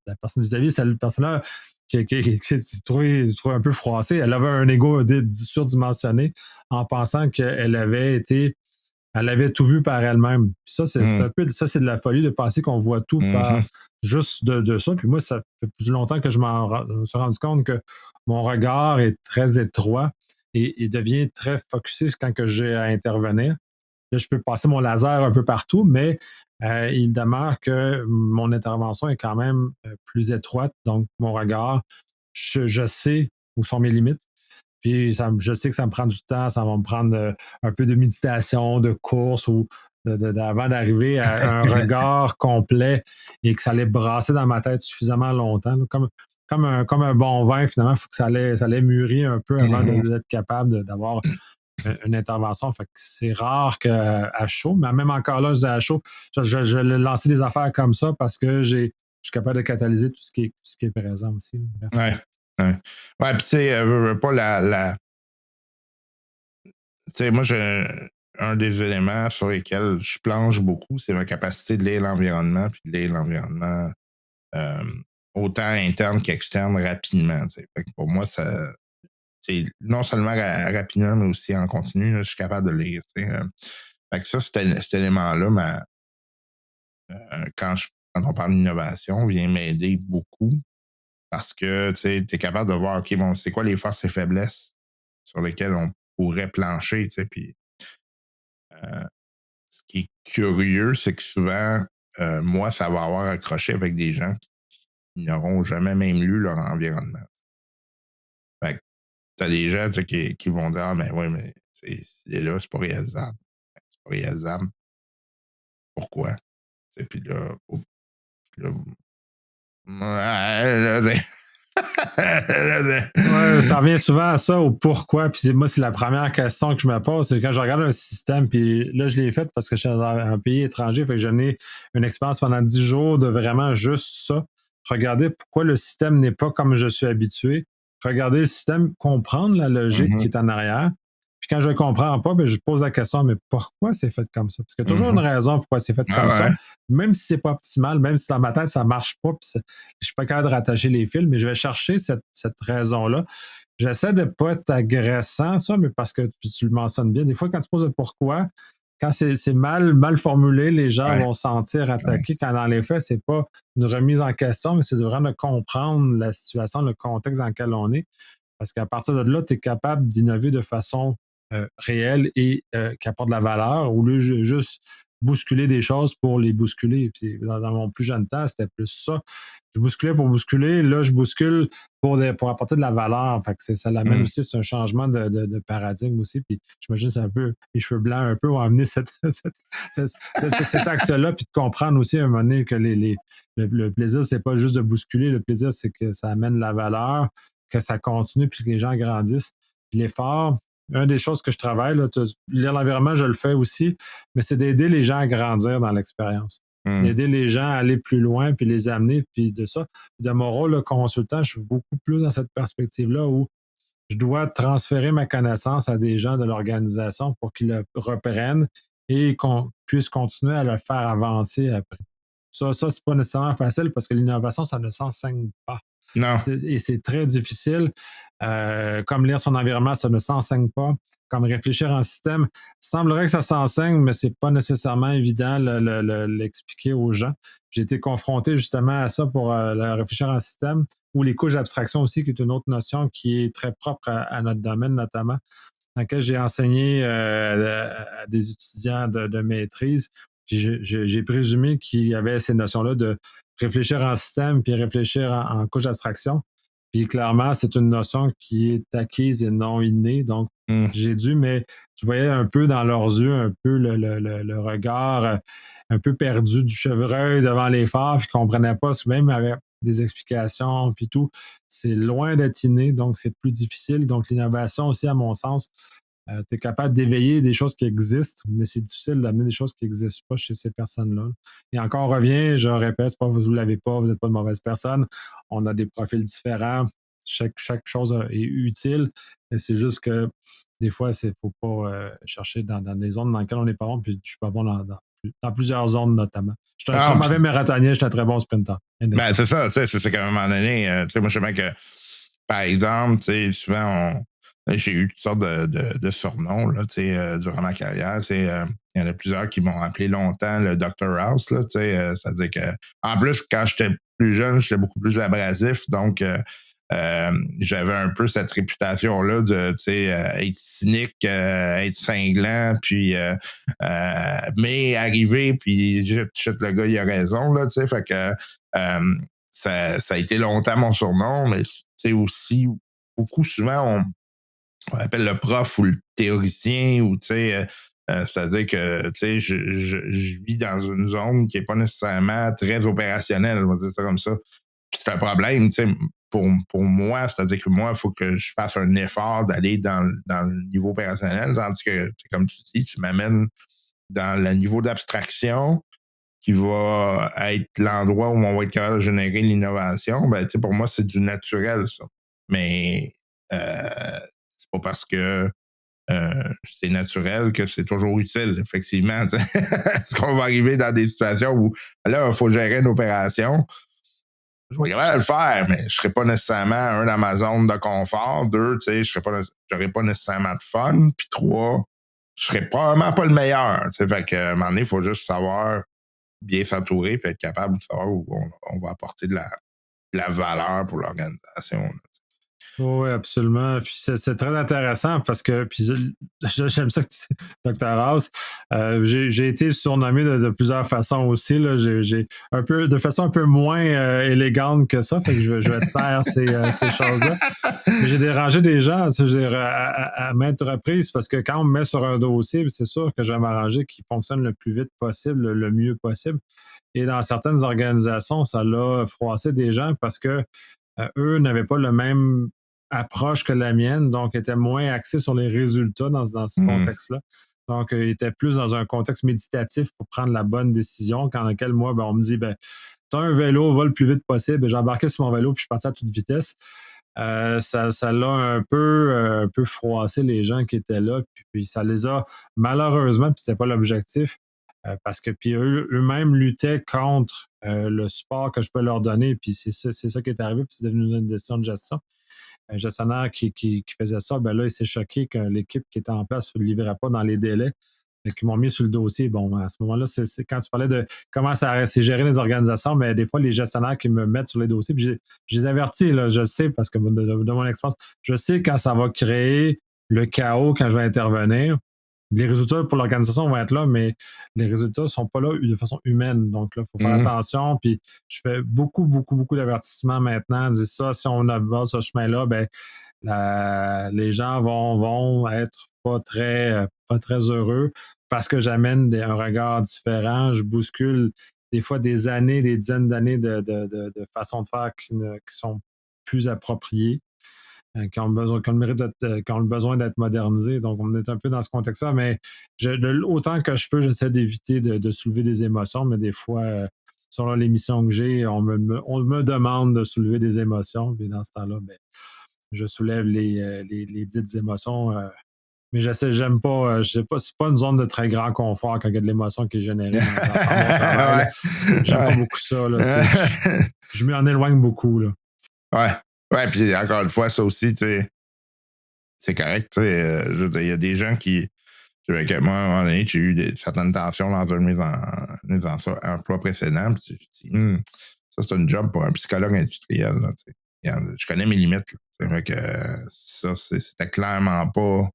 la personne vis-à-vis. Celle personne-là qui s'est trouvée un peu froissée, elle avait un ego surdimensionné en pensant elle avait tout vu par elle-même. Puis ça, c'est hum, un peu, ça, c'est de la folie de penser qu'on voit tout par mhm, juste de ça. Puis moi, ça fait plus longtemps que je me suis rendu compte que mon regard est très étroit et devient très focusé quand que j'ai à intervenir. Là, je peux passer mon laser un peu partout, mais il demeure que mon intervention est quand même plus étroite. Donc, mon regard, je sais où sont mes limites. Puis, je sais que ça me prend du temps, ça va me prendre un peu de méditation, de course ou avant d'arriver à un regard complet et que ça allait brasser dans ma tête suffisamment longtemps. Là, comme un bon vin, finalement, il faut que ça allait mûrir un peu avant mhm. d'être capable d'avoir une intervention. Fait que c'est rare qu'à chaud, mais même encore là, je dis à chaud, je vais lancer des affaires comme ça parce que je suis capable de catalyser tout ce qui est présent aussi. Merci. Ouais. Ouais. Ouais, puis tu sais, veux pas tu sais, moi, un des éléments sur lesquels je planche beaucoup, c'est ma capacité de lire l'environnement, puis de lire l'environnement autant interne qu'externe rapidement. Fait que pour moi, ça, non seulement rapidement, mais aussi en continu, là, je suis capable de lire. Fait que ça, cet élément-là, quand on parle d'innovation, vient m'aider beaucoup parce que tu es capable de voir, OK, bon, c'est quoi les forces et faiblesses sur lesquelles on pourrait plancher. Puis, ce qui est curieux, c'est que souvent, moi, ça va avoir accroché avec des gens qui n'auront jamais même lu leur environnement. Fait que t'as des gens qui vont dire, ah, mais oui, mais là, c'est pas réalisable. C'est pas réalisable. Pourquoi? Puis là, là, Ouais, ça revient souvent à ça, au pourquoi. Puis moi, c'est la première question que je me pose. C'est quand je regarde un système, puis là, je l'ai fait parce que je suis dans un pays étranger, fait que j'en ai une expérience pendant 10 jours de vraiment juste ça. Regarder pourquoi le système n'est pas comme je suis habitué. Regarder le système, comprendre la logique qui est en arrière. Puis quand je ne comprends pas, ben, je pose la question, mais pourquoi c'est fait comme ça? Parce qu'il y a toujours une raison pourquoi c'est fait comme ça. Même si c'est pas optimal, même si dans ma tête, ça marche pas, puis je suis pas capable de rattacher les fils, mais je vais chercher cette raison-là. J'essaie de pas être agressant, ça, mais parce que tu le mentionnes bien. Des fois, quand tu poses le pourquoi, quand c'est mal formulé, les gens vont se sentir attaqués, quand dans les faits, c'est pas une remise en question, mais c'est vraiment de comprendre la situation, le contexte dans lequel on est. Parce qu'à partir de là, tu es capable d'innover de façon réelle et qui apporte de la valeur, au lieu de juste bousculer des choses pour les bousculer. Puis dans mon plus jeune temps, c'était plus ça. Je bousculais pour bousculer. Là, je bouscule pour apporter de la valeur. Fait que ça l'amène aussi, c'est un changement de paradigme aussi. Puis j'imagine que c'est un peu les cheveux blancs un peu ont amené cet axe-là, puis de comprendre aussi à un moment donné que le plaisir, c'est pas juste de bousculer. Le plaisir, c'est que ça amène de la valeur, que ça continue, puis que les gens grandissent. Puis l'effort, une des choses que je travaille, là, lire l'environnement, je le fais aussi, mais c'est d'aider les gens à grandir dans l'expérience. D'aider les gens à aller plus loin, puis les amener, puis de ça. De mon rôle de consultant, je suis beaucoup plus dans cette perspective-là où je dois transférer ma connaissance à des gens de l'organisation pour qu'ils le reprennent et qu'on puisse continuer à le faire avancer après. Ça c'est pas nécessairement facile parce que l'innovation, ça ne s'enseigne pas. Non. Et c'est très difficile. Comme lire son environnement, ça ne s'enseigne pas. Comme réfléchir en système, semblerait que ça s'enseigne, mais c'est pas nécessairement évident l'expliquer aux gens. J'ai été confronté justement à ça pour réfléchir en système, ou les couches d'abstraction aussi, qui est une autre notion qui est très propre à notre domaine notamment, dans lequel j'ai enseigné à des étudiants de maîtrise. Puis j'ai présumé qu'il y avait ces notions-là de réfléchir en système puis réfléchir en couche d'abstraction. Puis clairement, c'est une notion qui est acquise et non innée. Donc, j'ai dû, mais je voyais un peu dans leurs yeux, un peu le regard un peu perdu du chevreuil devant les phares, puis ne comprenaient pas, même avec des explications, puis tout, c'est loin d'être inné, donc c'est plus difficile. Donc, l'innovation aussi, à mon sens, tu es capable d'éveiller des choses qui existent, mais c'est difficile d'amener des choses qui n'existent pas chez ces personnes-là. Et encore, on revient, je répète, c'est pas vous ne l'avez pas, vous n'êtes pas de mauvaise personne. On a des profils différents. Chaque chose est utile. C'est juste que des fois, il ne faut pas chercher dans des zones dans lesquelles on n'est pas bon. Puis je ne suis pas bon dans plusieurs zones, notamment. Je suis un très mauvais marathonien, je suis un très bon sprinter. Ben, c'est ça, c'est qu'à un moment donné, moi, je sais que, par exemple, souvent, j'ai eu toutes sortes de surnoms là, durant ma carrière. Il y en a plusieurs qui m'ont appelé longtemps le Dr. House. C'est-à-dire que, en plus, quand j'étais plus jeune, j'étais beaucoup plus abrasif. Donc, j'avais un peu cette réputation-là de être cynique, être cinglant, puis mais arriver, puis le gars, il a raison. Là, fait que ça a été longtemps mon surnom, mais aussi, beaucoup souvent, on appelle le prof ou le théoricien, ou c'est-à-dire que je vis dans une zone qui n'est pas nécessairement très opérationnelle, on va dire ça comme ça. Puis c'est un problème, pour moi, c'est-à-dire que moi, il faut que je fasse un effort d'aller dans le niveau opérationnel, tandis que, comme tu dis, tu m'amènes dans le niveau d'abstraction qui va être l'endroit où on va être capable de générer l'innovation. Ben, pour moi, c'est du naturel, ça. Mais c'est pas parce que c'est naturel que c'est toujours utile, effectivement. Est-ce qu'on va arriver dans des situations où là, il faut gérer une opération? je vais capable de le faire, mais je ne serai pas nécessairement, un, dans ma zone de confort, deux, tu sais, je n'aurai pas nécessairement de fun, puis trois, je serai probablement pas le meilleur. Fait qu'à un moment donné, il faut juste savoir bien s'entourer et être capable de savoir où on va apporter de la valeur pour l'organisation. Oui, absolument. Puis c'est très intéressant parce que puis j'aime ça que Dr. House. J'ai été surnommé de plusieurs façons aussi. Là. J'ai un peu de façon un peu moins élégante que ça. Fait que je vais taire ces choses-là. Mais j'ai dérangé des gens, je veux dire, à maintes reprises parce que quand on me met sur un dossier, c'est sûr que je vais m'arranger qu'il fonctionne le plus vite possible, le mieux possible. Et dans certaines organisations, ça l'a froissé des gens parce que eux n'avaient pas le même approche que la mienne, donc étaient moins axés sur les résultats dans ce contexte-là. Donc, ils étaient plus dans un contexte méditatif pour prendre la bonne décision, quand lequel moi, on me dit, t'as un vélo, va le plus vite possible. J'ai embarqué sur mon vélo puis je suis parti à toute vitesse. Ça l'a un peu froissé les gens qui étaient là, puis ça les a malheureusement, puis c'était pas l'objectif, parce que puis eux-mêmes luttaient contre le support que je peux leur donner, puis c'est ça qui est arrivé, puis c'est devenu une décision de gestion. Un gestionnaire qui faisait ça, là, il s'est choqué que l'équipe qui était en place ne livrait pas dans les délais. Ils m'ont mis sur le dossier. Bon, à ce moment-là, c'est quand tu parlais de comment c'est gérer les organisations, mais des fois, les gestionnaires qui me mettent sur les dossiers, puis je les avertis, là, je sais, parce que de mon expérience, je sais quand ça va créer le chaos quand je vais intervenir. Les résultats pour l'organisation vont être là, mais les résultats ne sont pas là de façon humaine. Donc là, il faut faire attention. Puis je fais beaucoup, beaucoup, beaucoup d'avertissements maintenant. Dis ça, si on aborde ce chemin-là, les gens vont être pas très heureux parce que j'amène un regard différent. Je bouscule des fois des années, des dizaines d'années de façons de faire qui sont plus appropriées. Qui ont le besoin d'être modernisés. Donc, on est un peu dans ce contexte-là, mais autant que je peux, j'essaie d'éviter de soulever des émotions, mais des fois, selon l'émission que j'ai, on me demande de soulever des émotions, puis dans ce temps-là, je soulève les dites émotions. Mais j'aime pas, je sais pas, c'est pas une zone de très grand confort quand il y a de l'émotion qui est générée dans mon travail. J'aime pas beaucoup ça. Là, je m'en éloigne beaucoup. Là. Ouais. Ouais, puis encore une fois, ça aussi, tu sais, c'est correct. Je veux dire, il y a des gens qui. Avec moi, à un moment donné, j'ai eu certaines tensions dans un de mes emplois précédents. Puis je dis, ça, c'est un job pour un psychologue industriel. Là, je connais mes limites. Là, que ça, c'était clairement pas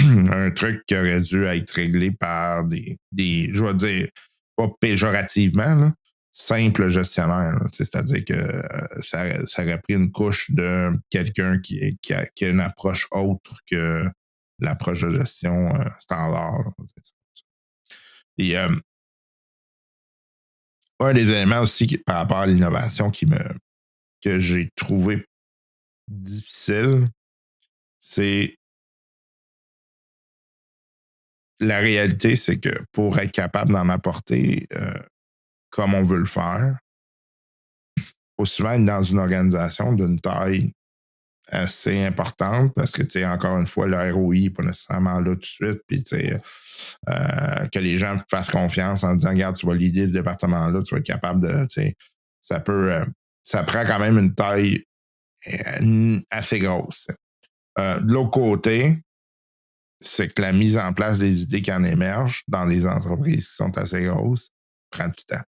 un truc qui aurait dû être réglé par des je vais dire, pas péjorativement, là, simple gestionnaire. C'est-à-dire que ça aurait pris une couche de quelqu'un qui a une approche autre que l'approche de gestion standard. Là, et un des éléments aussi par rapport à l'innovation que j'ai trouvé difficile, c'est la réalité, c'est que pour être capable d'en apporter comme on veut le faire, il faut souvent être dans une organisation d'une taille assez importante parce que, tu sais, encore une fois, le ROI n'est pas nécessairement là tout de suite. Puis, tu sais, que les gens fassent confiance en disant, regarde, tu vas l'idée ce département-là, tu vas être capable de, tu sais, ça prend quand même une taille assez grosse. De l'autre côté, c'est que la mise en place des idées qui en émergent dans les entreprises qui sont assez grosses prend du temps.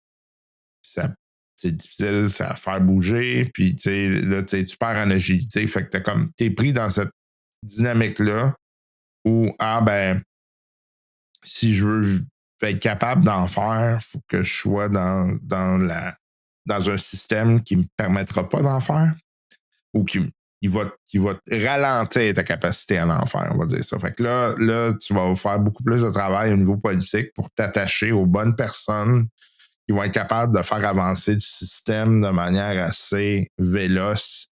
C'est difficile, ça va faire bouger, puis là, tu perds en agilité. Fait que t'es pris dans cette dynamique-là où, si je veux être capable d'en faire, il faut que je sois dans un système qui ne me permettra pas d'en faire ou qui va ralentir ta capacité à en faire, on va dire ça. Fait que là, tu vas faire beaucoup plus de travail au niveau politique pour t'attacher aux bonnes personnes qui vont être capables de faire avancer le système de manière assez véloce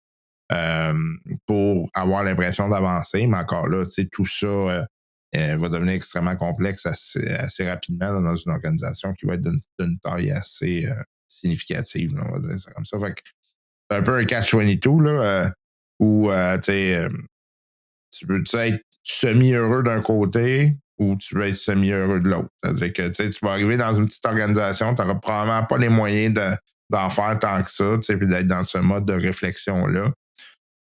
pour avoir l'impression d'avancer. Mais encore là, tout ça va devenir extrêmement complexe assez rapidement là, dans une organisation qui va être d'une taille assez significative, là, on va dire ça comme ça. Fait que c'est un peu un catch-22 là, où tu veux être semi-heureux d'un côté ou tu veux être semi-heureux de l'autre. C'est-à-dire que tu vas arriver dans une petite organisation, tu n'auras probablement pas les moyens d'en faire tant que ça, puis d'être dans ce mode de réflexion-là.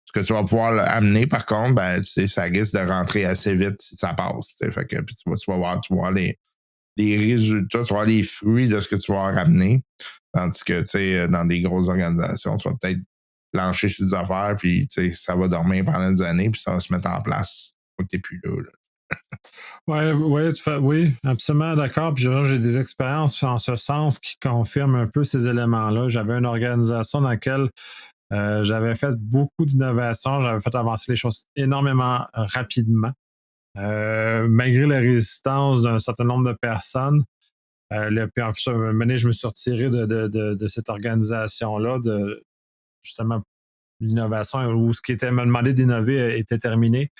Ce que tu vas pouvoir amener, par contre, ben, ça risque de rentrer assez vite si ça passe. Fait que, puis tu vas voir les résultats, tu vas voir les fruits de ce que tu vas ramener. Tandis que, dans des grosses organisations, tu vas peut-être plancher sur des affaires, puis ça va dormir pendant des années, puis ça va se mettre en place. Faut que tu n'es plus là. Oui, absolument d'accord. Puis j'ai des expériences en ce sens qui confirment un peu ces éléments-là. J'avais une organisation dans laquelle j'avais fait beaucoup d'innovations, j'avais fait avancer les choses énormément rapidement. Malgré la résistance d'un certain nombre de personnes, puis en plus, à un moment donné, je me suis retiré de cette organisation-là, de justement l'innovation, où ce qui était me demander d'innover était terminé.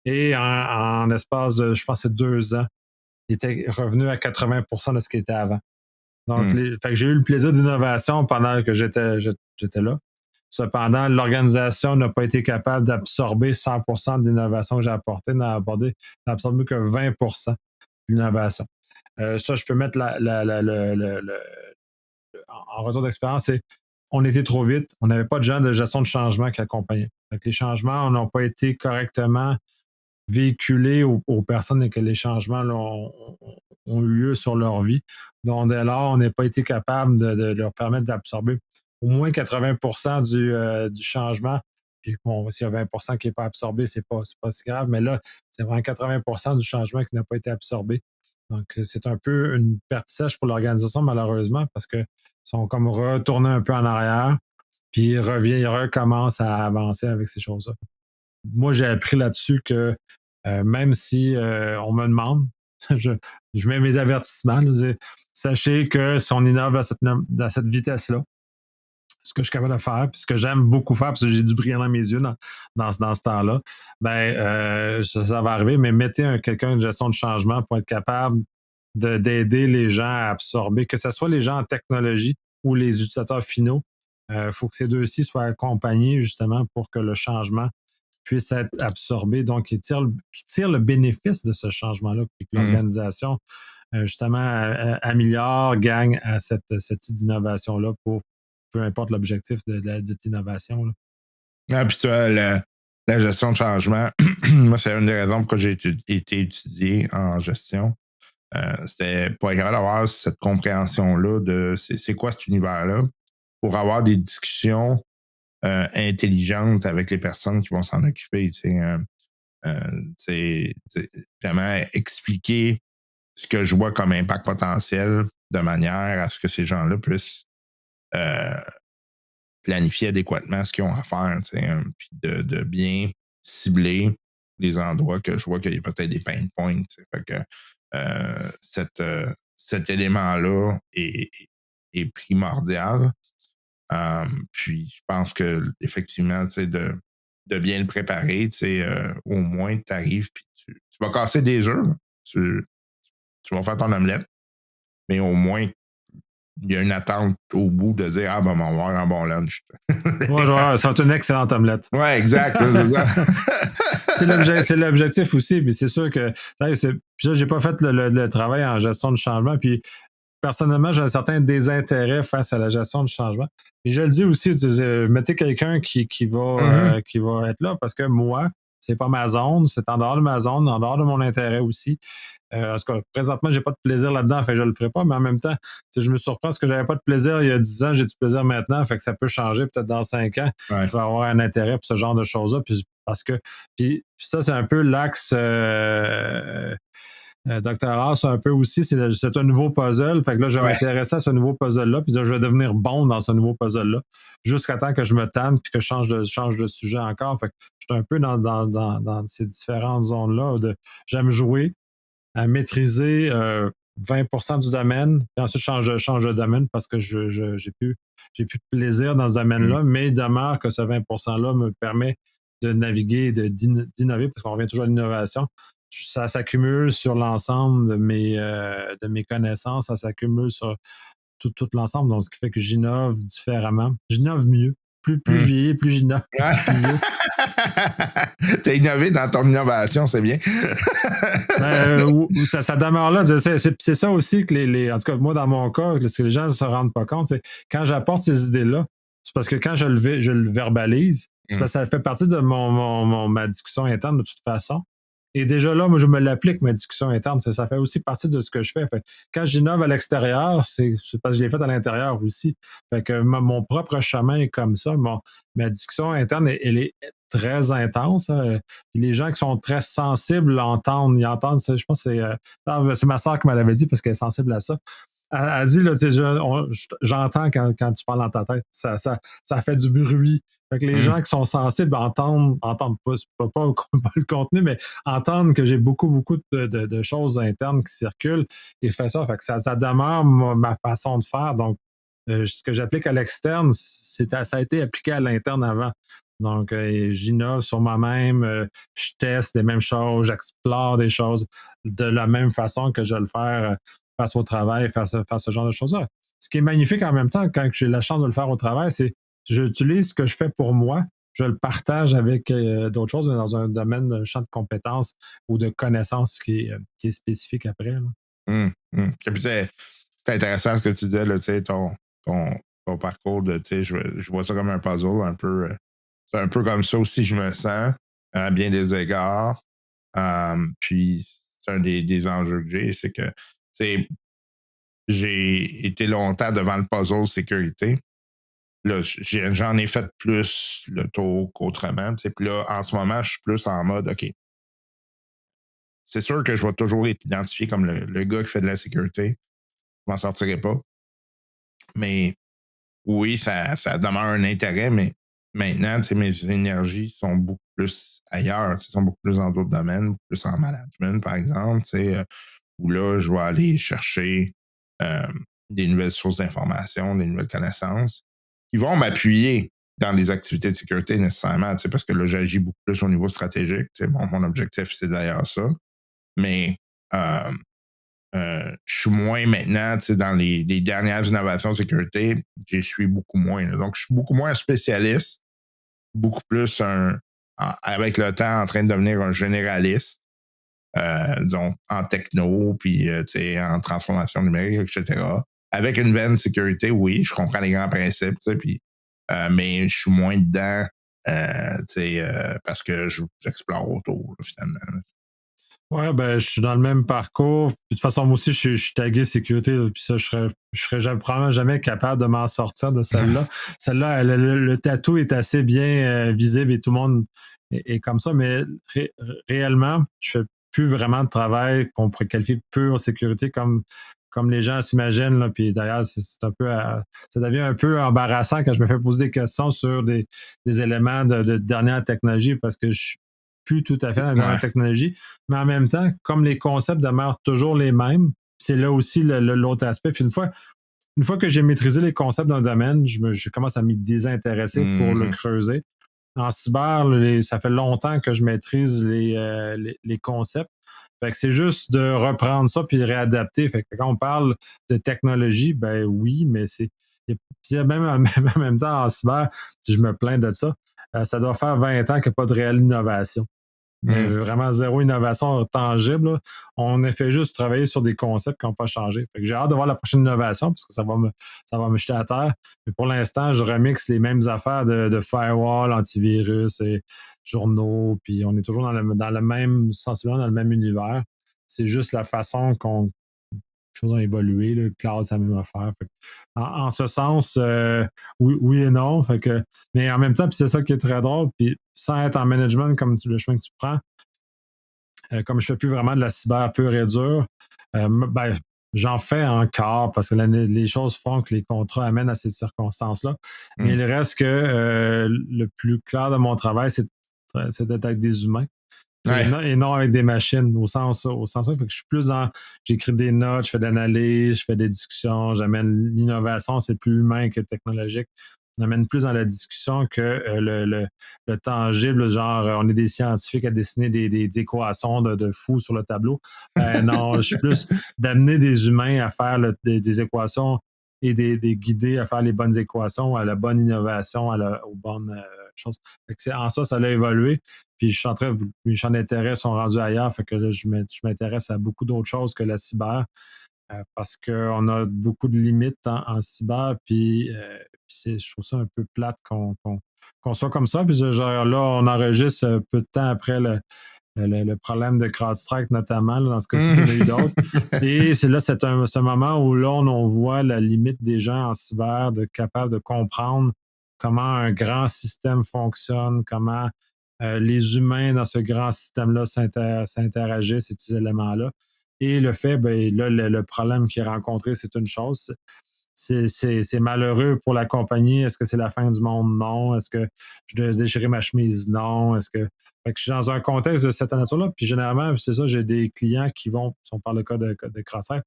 Et en l'espace de, je pense, c'est 2 ans, il était revenu à 80% de ce qu'il était avant. Donc, fait que j'ai eu le plaisir d'innovation pendant que j'étais là. Cependant, l'organisation n'a pas été capable d'absorber 100% de l'innovation que j'ai apportée, n'a absorbé que 20% de l'innovation. Ça, je peux mettre en retour d'expérience, c'est on était trop vite, on n'avait pas de gens de gestion de changement qui accompagnaient. Les changements n'ont pas été correctement véhiculés aux personnes et que les changements là, ont eu lieu sur leur vie. Donc, dès lors, on n'a pas été capable de leur permettre d'absorber au moins 80% du changement. Puis, bon, s'il y a 20% qui n'est pas absorbé, c'est pas si grave. Mais là, c'est vraiment 80% du changement qui n'a pas été absorbé. Donc, c'est un peu une perte sèche pour l'organisation, malheureusement, parce qu'ils sont comme retournés un peu en arrière, puis ils recommencent à avancer avec ces choses-là. Moi, j'ai appris là-dessus que même si on me demande, je, je mets mes avertissements. Là, sachez que si on innove dans cette vitesse-là, ce que je suis capable de faire, puis ce que j'aime beaucoup faire, parce que j'ai du brillant dans mes yeux dans ce temps-là, ben ça va arriver, mais mettez quelqu'un de gestion de changement pour être capable d'aider les gens à absorber, que ce soit les gens en technologie ou les utilisateurs finaux. Il faut que ces deux-ci soient accompagnés justement pour que le changement puisse être absorbé, donc qui tire le bénéfice de ce changement-là, puis que l'organisation, justement, améliore, gagne à cette type d'innovation-là pour peu importe l'objectif de la dite innovation. Là. Ah, puis tu vois, la gestion de changement, moi, c'est une des raisons pourquoi j'ai été étudié en gestion. C'était pour être capable d'avoir cette compréhension-là de c'est quoi cet univers-là, pour avoir des discussions intelligentes avec les personnes qui vont s'en occuper. Vraiment expliquer ce que je vois comme impact potentiel de manière à ce que ces gens-là puissent planifier adéquatement ce qu'ils ont à faire, puis de bien cibler les endroits que je vois qu'il y a peut-être des pain points. Fait que cet élément-là est primordial. Puis je pense que effectivement, de bien le préparer, au moins tu arrives puis tu vas casser des œufs. Tu vas faire ton omelette, mais au moins il y a une attente au bout de dire ah ben on va avoir un bon lunch. Ouais, c'est une excellente omelette. Ouais, exact. C'est ça. C'est l'objectif aussi, mais c'est sûr que j'ai pas fait le travail en gestion de changement, puis personnellement, j'ai un certain désintérêt face à la gestion du changement. Et je le dis aussi, mettez quelqu'un qui va être là, parce que moi, c'est pas ma zone, c'est en dehors de ma zone, en dehors de mon intérêt aussi. En tout cas, présentement, j'ai pas de plaisir là-dedans, fait que je le ferai pas, mais en même temps, je me surprends parce que j'avais pas de plaisir il y a 10 ans, j'ai du plaisir maintenant, fait que ça peut changer peut-être dans 5 ans. Ouais. Je vais avoir un intérêt pour ce genre de choses-là, puis ça, c'est un peu l'axe Dr. House, un peu aussi, c'est un nouveau puzzle. Fait que là, je vais m'intéresser à ce nouveau puzzle-là, puis là, je vais devenir bon dans ce nouveau puzzle-là, jusqu'à temps que je me tanne puis que je change de sujet encore. Fait que je suis un peu dans ces différentes zones-là. J'aime jouer à maîtriser 20% du domaine, puis ensuite je change de domaine parce que j'ai plus de plaisir dans ce domaine-là, mais il demeure que ce 20%-là me permet de naviguer, d'innover, parce qu'on revient toujours à l'innovation. Ça s'accumule sur l'ensemble de mes connaissances, ça s'accumule sur tout l'ensemble, donc ce qui fait que j'innove différemment. J'innove mieux plus vieilli, plus vieux. T'as innové dans ton innovation, c'est bien. Ça demeure là. C'est ça aussi que en tout cas, moi, dans mon cas, ce que les gens ne se rendent pas compte, c'est quand j'apporte ces idées-là, c'est parce que quand je le verbalise, c'est parce que ça fait partie de ma discussion interne de toute façon. Et déjà là, moi, je me l'applique, ma discussion interne. Ça fait aussi partie de ce que je fais. Quand j'innove à l'extérieur, c'est parce que je l'ai fait à l'intérieur aussi. Fait que mon propre chemin est comme ça. Ma discussion interne, elle est très intense. Hein. Les gens qui sont très sensibles l'entendent. Ils entendent ça. Je pense que c'est ma soeur qui me l'avait dit parce qu'elle est sensible à ça. Elle dit, là, j'entends quand tu parles dans ta tête. Ça fait du bruit. Fait que les gens qui sont sensibles entendent pas le contenu, mais entendent que j'ai beaucoup de choses internes qui circulent et fait ça. Fait que ça demeure ma façon de faire. Donc, ce que j'applique à l'externe, ça a été appliqué à l'interne avant. Donc, j'innove sur moi-même, je teste des mêmes choses, j'explore des choses de la même façon que je vais le faire face au travail, faire ce genre de choses-là. Ce qui est magnifique en même temps, quand j'ai la chance de le faire au travail, c'est que j'utilise ce que je fais pour moi, je le partage avec d'autres choses dans un domaine, un champ de compétences ou de connaissances qui est spécifique après. Là. Et puis, c'est intéressant ce que tu disais, là, ton parcours de, je vois ça comme un puzzle, un peu. C'est un peu comme ça aussi je me sens, à bien des égards. Puis, c'est un des enjeux que j'ai, c'est que, j'ai été longtemps devant le puzzle sécurité. Là, j'en ai fait plus le tour qu'autrement. Puis là, en ce moment, je suis plus en mode, OK, c'est sûr que je vais toujours être identifié comme le gars qui fait de la sécurité. Je m'en sortirai pas. Mais oui, ça demeure un intérêt, mais maintenant, mes énergies sont beaucoup plus ailleurs, sont beaucoup plus dans d'autres domaines, beaucoup plus en management, par exemple, où là, je vais aller chercher des nouvelles sources d'informations, des nouvelles connaissances qui vont m'appuyer dans les activités de sécurité nécessairement, parce que là, j'agis beaucoup plus au niveau stratégique. Mon objectif, c'est d'ailleurs ça. Mais je suis moins maintenant, dans les dernières innovations de sécurité, j'y suis beaucoup moins. Là. Donc, je suis beaucoup moins un spécialiste, beaucoup plus avec le temps, en train de devenir un généraliste, disons, en techno, puis en transformation numérique, etc. Avec une veine sécurité, oui, je comprends les grands principes, puis, mais je suis moins dedans, parce que j'explore autour, là, finalement. Là. Ouais, ben, je suis dans le même parcours. Puis, de toute façon, moi aussi, je suis tagué sécurité, là, puis ça, je serais probablement jamais capable de m'en sortir de celle-là. Celle-là, le tatou est assez bien visible et tout le monde est comme ça, mais réellement, je fais plus vraiment de travail qu'on pourrait qualifier de pure sécurité comme les gens s'imaginent. Là. Puis d'ailleurs, c'est un peu ça devient un peu embarrassant quand je me fais poser des questions sur des éléments de dernière technologie parce que je suis plus tout à fait dans la technologie, mais en même temps, comme les concepts demeurent toujours les mêmes, c'est là aussi l'autre aspect. Puis une fois que j'ai maîtrisé les concepts d'un domaine, je commence à m'y désintéresser pour le creuser. En cyber, ça fait longtemps que je maîtrise les concepts. Fait que c'est juste de reprendre ça puis de réadapter. Fait que quand on parle de technologie, ben oui, mais même en même temps en cyber, je me plains de ça. Ça doit faire 20 ans qu'il n'y a pas de réelle innovation. Mais vraiment zéro innovation tangible. Là. On a fait juste travailler sur des concepts qui n'ont pas changé. Fait que j'ai hâte de voir la prochaine innovation parce que ça va me jeter à terre. Mais pour l'instant, je remixe les mêmes affaires de firewall, antivirus et journaux. Puis on est toujours dans le même, sensiblement dans le même univers. C'est juste la façon qu'on choses ont évolué. Le cloud, c'est la même affaire. Fait que, en ce sens, oui et non. Fait que, mais en même temps, puis c'est ça qui est très drôle. Puis sans être en management comme le chemin que tu prends, comme je ne fais plus vraiment de la cyber pure et dure, ben, j'en fais encore parce que les choses font que les contrats amènent à ces circonstances-là. Mais il reste que le plus clair de mon travail, c'est d'être avec des humains. Et non avec des machines, au sens fait que je suis plus j'écris des notes, je fais de l'analyse, je fais des discussions, j'amène l'innovation, c'est plus humain que technologique. On amène plus dans la discussion que le tangible, genre on est des scientifiques à dessiner des équations de fous sur le tableau. Non, je suis plus d'amener des humains à faire des équations et des guider à faire les bonnes équations, à la bonne innovation, aux bonnes choses. Fait que en ça l'a évolué. Puis je suis en train, mes champs d'intérêt sont rendus ailleurs. Fait que là, je m'intéresse à beaucoup d'autres choses que la cyber. Parce qu'on a beaucoup de limites en cyber, puis je trouve ça un peu plate qu'on soit comme ça. Puis genre, là, on enregistre peu de temps après le problème de CrowdStrike, notamment, là, dans ce cas-ci, il y en a eu d'autres. Et c'est ce moment où là, on voit la limite des gens en cyber, de capables de comprendre comment un grand système fonctionne, comment les humains dans ce grand système-là s'interagissent, ces éléments-là. Et le fait, ben, là, le problème qui est rencontré, c'est une chose. C'est malheureux pour la compagnie. Est-ce que c'est la fin du monde? Non. Est-ce que je dois déchirer ma chemise? Non. Fait que je suis dans un contexte de cette nature-là. Puis généralement, c'est ça, j'ai des clients qui vont, si on parle de cas de Crowdstrike,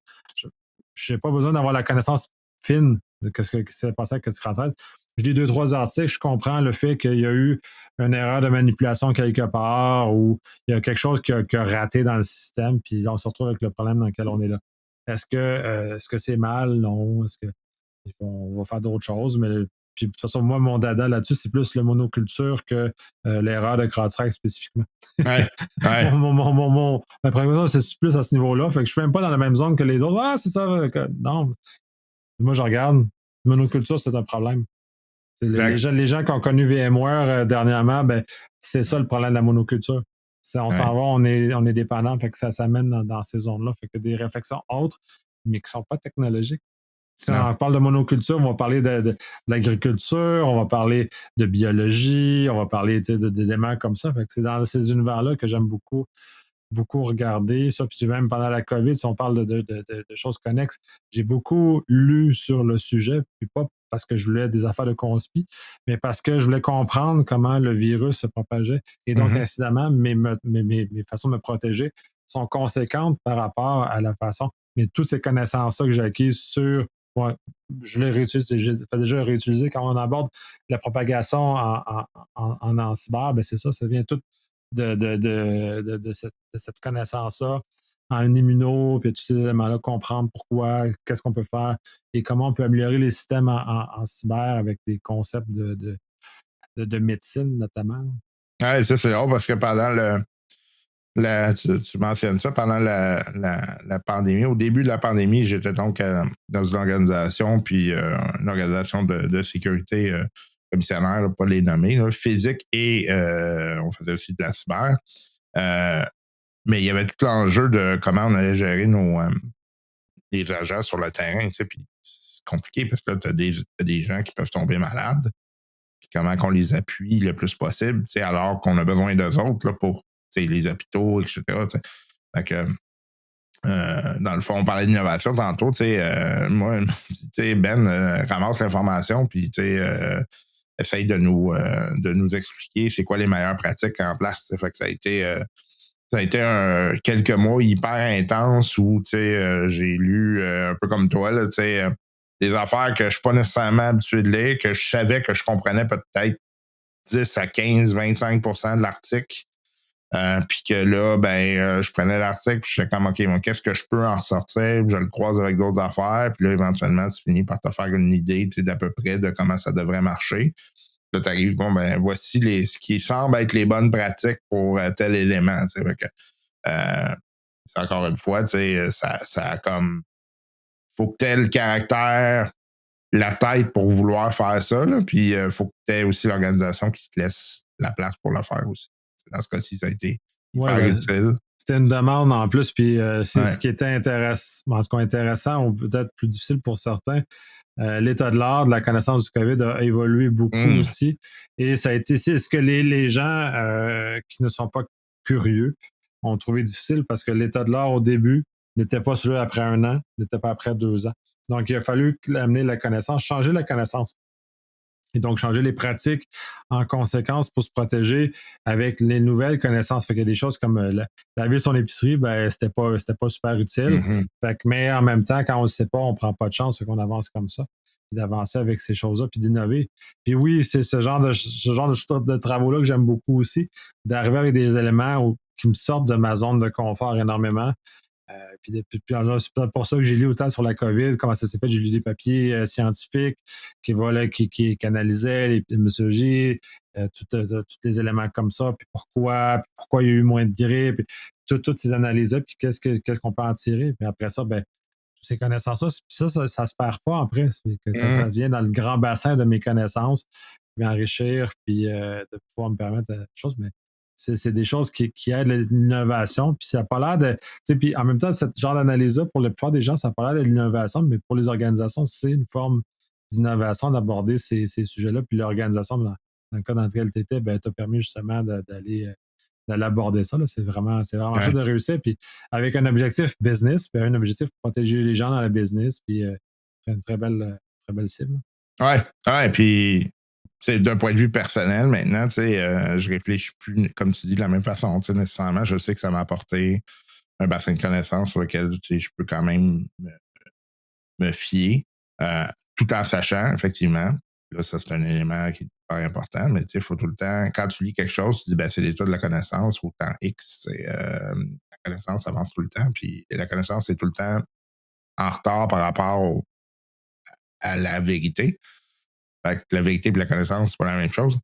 je n'ai pas besoin d'avoir la connaissance fine de ce qui s'est passé avec Crowdstrike. Je lis 2-3 articles, je comprends le fait qu'il y a eu une erreur de manipulation quelque part ou il y a quelque chose qui a raté dans le système, puis on se retrouve avec le problème dans lequel on est là. Est-ce que c'est mal? Non. Est-ce que on va faire d'autres choses? Mais puis, de toute façon, moi, mon dada là-dessus, c'est plus le monoculture que l'erreur de CrowdStrike spécifiquement. Ouais, ouais. Ma présentation, c'est plus à ce niveau-là. Fait que je suis même pas dans la même zone que les autres. Ah, c'est ça. Non. Moi, je regarde. Monoculture, c'est un problème. Les gens qui ont connu VMware dernièrement, ben, c'est ça le problème de la monoculture. On s'en va, on est dépendant, fait que ça s'amène dans ces zones-là. Fait que des réflexions autres, mais qui ne sont pas technologiques. Si on parle de monoculture, on va parler de l'agriculture, on va parler de biologie, on va parler d'éléments comme ça. Fait que c'est dans ces univers-là que j'aime beaucoup regarder ça. Puis même pendant la COVID, si on parle de choses connexes, j'ai beaucoup lu sur le sujet, puis pas parce que je voulais des affaires de conspi, mais parce que je voulais comprendre comment le virus se propageait. Et donc, incidemment, mes façons de me protéger sont conséquentes par rapport à la façon. Mais toutes ces connaissances-là que j'ai acquises sur je l'ai réutilisé, j'ai déjà réutilisé quand on aborde la propagation en cyber, ben c'est ça vient tout de cette connaissance-là en immuno, puis tous ces éléments-là, comprendre pourquoi, qu'est-ce qu'on peut faire et comment on peut améliorer les systèmes en cyber avec des concepts de médecine, notamment. Ouais, ça, c'est drôle parce que pendant tu mentionnes ça, pendant la pandémie, au début de la pandémie, j'étais donc dans une organisation, puis une organisation de sécurité commissionnaire, là, pas les nommer, là, physique et on faisait aussi de la cyber. Mais il y avait tout l'enjeu de comment on allait gérer les agents sur le terrain, tu sais, puis c'est compliqué parce que là, tu as des gens qui peuvent tomber malades, puis comment qu'on les appuie le plus possible, tu sais, alors qu'on a besoin d'eux autres là, pour les hôpitaux, etc. T'sais. Fait que, dans le fond, on parlait d'innovation tantôt. Moi, Ben ramasse l'information puis essaye de nous expliquer c'est quoi les meilleures pratiques en place. Fait que ça a été quelques mois hyper intenses où j'ai lu un peu comme toi là, des affaires que je ne suis pas nécessairement habitué de lire, que je savais que je comprenais peut-être 10 à 15-25% de l'article. Puis que là, je prenais l'article, puis je fais comme, OK, bon, qu'est-ce que je peux en ressortir? Je le croise avec d'autres affaires, puis là, éventuellement, tu finis par te faire une idée d'à peu près de comment ça devrait marcher. Là, tu arrives, bon, voici ce qui semble être les bonnes pratiques pour tel élément. Fait que, c'est encore une fois, ça a comme, faut que tu aies le caractère, la tête pour vouloir faire ça, là, puis il faut que tu aies aussi l'organisation qui te laisse la place pour le faire aussi. Dans ce cas-ci, ça a été hyper utile. C'était une demande en plus, puis c'est ce qui était intéressant ou peut-être plus difficile pour certains. L'état de l'art de la connaissance du COVID a évolué beaucoup aussi. Et ça a été, c'est ce que les gens qui ne sont pas curieux ont trouvé difficile parce que l'état de l'art au début n'était pas celui après 1 an, n'était pas après 2 ans. Donc, il a fallu amener la connaissance, changer la connaissance. Et donc, changer les pratiques en conséquence pour se protéger avec les nouvelles connaissances. Fait qu'il y a des choses comme laver son épicerie, c'était pas super utile. Fait que, mais en même temps, quand on ne le sait pas, on ne prend pas de chance, fait qu'on avance comme ça. Puis d'avancer avec ces choses-là, puis d'innover. Puis oui, c'est ce genre de travaux-là que j'aime beaucoup aussi, d'arriver avec des éléments qui me sortent de ma zone de confort énormément, C'est peut-être pour ça que j'ai lu autant sur la COVID, comment ça s'est fait. J'ai lu des papiers scientifiques qui analysaient les épidémiologies, tous les éléments comme ça, puis pourquoi il y a eu moins de grippe, puis toutes ces analyses-là, puis qu'est-ce qu'on peut en tirer. Puis après ça, ben, toutes ces connaissances-là, puis ça se perd pas après. Ça vient dans le grand bassin de mes connaissances, puis m'enrichir, puis de pouvoir me permettre des choses. Mais c'est des choses qui aident l'innovation, puis ça n'a pas l'air de. Tu sais, puis en même temps, ce genre d'analyse-là, pour la plupart des gens, ça n'a pas l'air de l'innovation, mais pour les organisations, c'est une forme d'innovation d'aborder ces sujets-là. Puis l'organisation, dans le cas dans lequel tu étais, ben, t'a permis justement d'aller aborder ça. Là. C'est vraiment Ouais. chose de réussir. Puis avec un objectif business, puis un objectif pour protéger les gens dans le business, puis c'est une très belle cible. Ouais, puis d'un point de vue personnel, maintenant, je réfléchis plus, comme tu dis, de la même façon, nécessairement. Je sais que ça m'a apporté un bassin de connaissances sur lequel je peux quand même me fier, tout en sachant, effectivement. Là, ça, c'est un élément qui est pas important, mais il faut tout le temps, quand tu lis quelque chose, tu dis, ben, c'est l'état de la connaissance au temps X. La connaissance avance tout le temps, puis la connaissance est tout le temps en retard par rapport à la vérité. Fait que la vérité et la connaissance, c'est pas la même chose.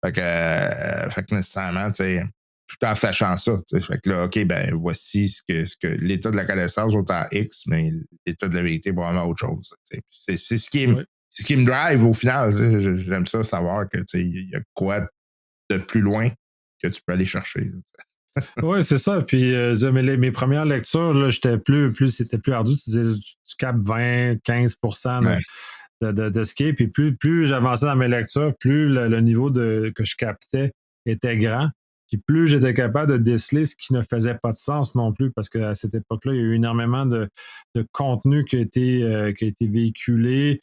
Fait que nécessairement, tout en sachant ça, fait que là, OK, ben, voici ce que l'état de la connaissance au temps X, mais l'état de la vérité est probablement autre chose. C'est ce qui est, ce qui me drive au final. J'aime ça savoir que il y a quoi de plus loin que tu peux aller chercher. Oui, c'est ça. Puis mes premières lectures, là, c'était plus ardu. Tu capes 20, 15% Ouais. de ce qui est. Puis plus j'avançais dans mes lectures, plus le niveau que je captais était grand. Puis plus j'étais capable de déceler ce qui ne faisait pas de sens non plus, parce qu'à cette époque-là, il y a eu énormément de contenu qui a été véhiculé.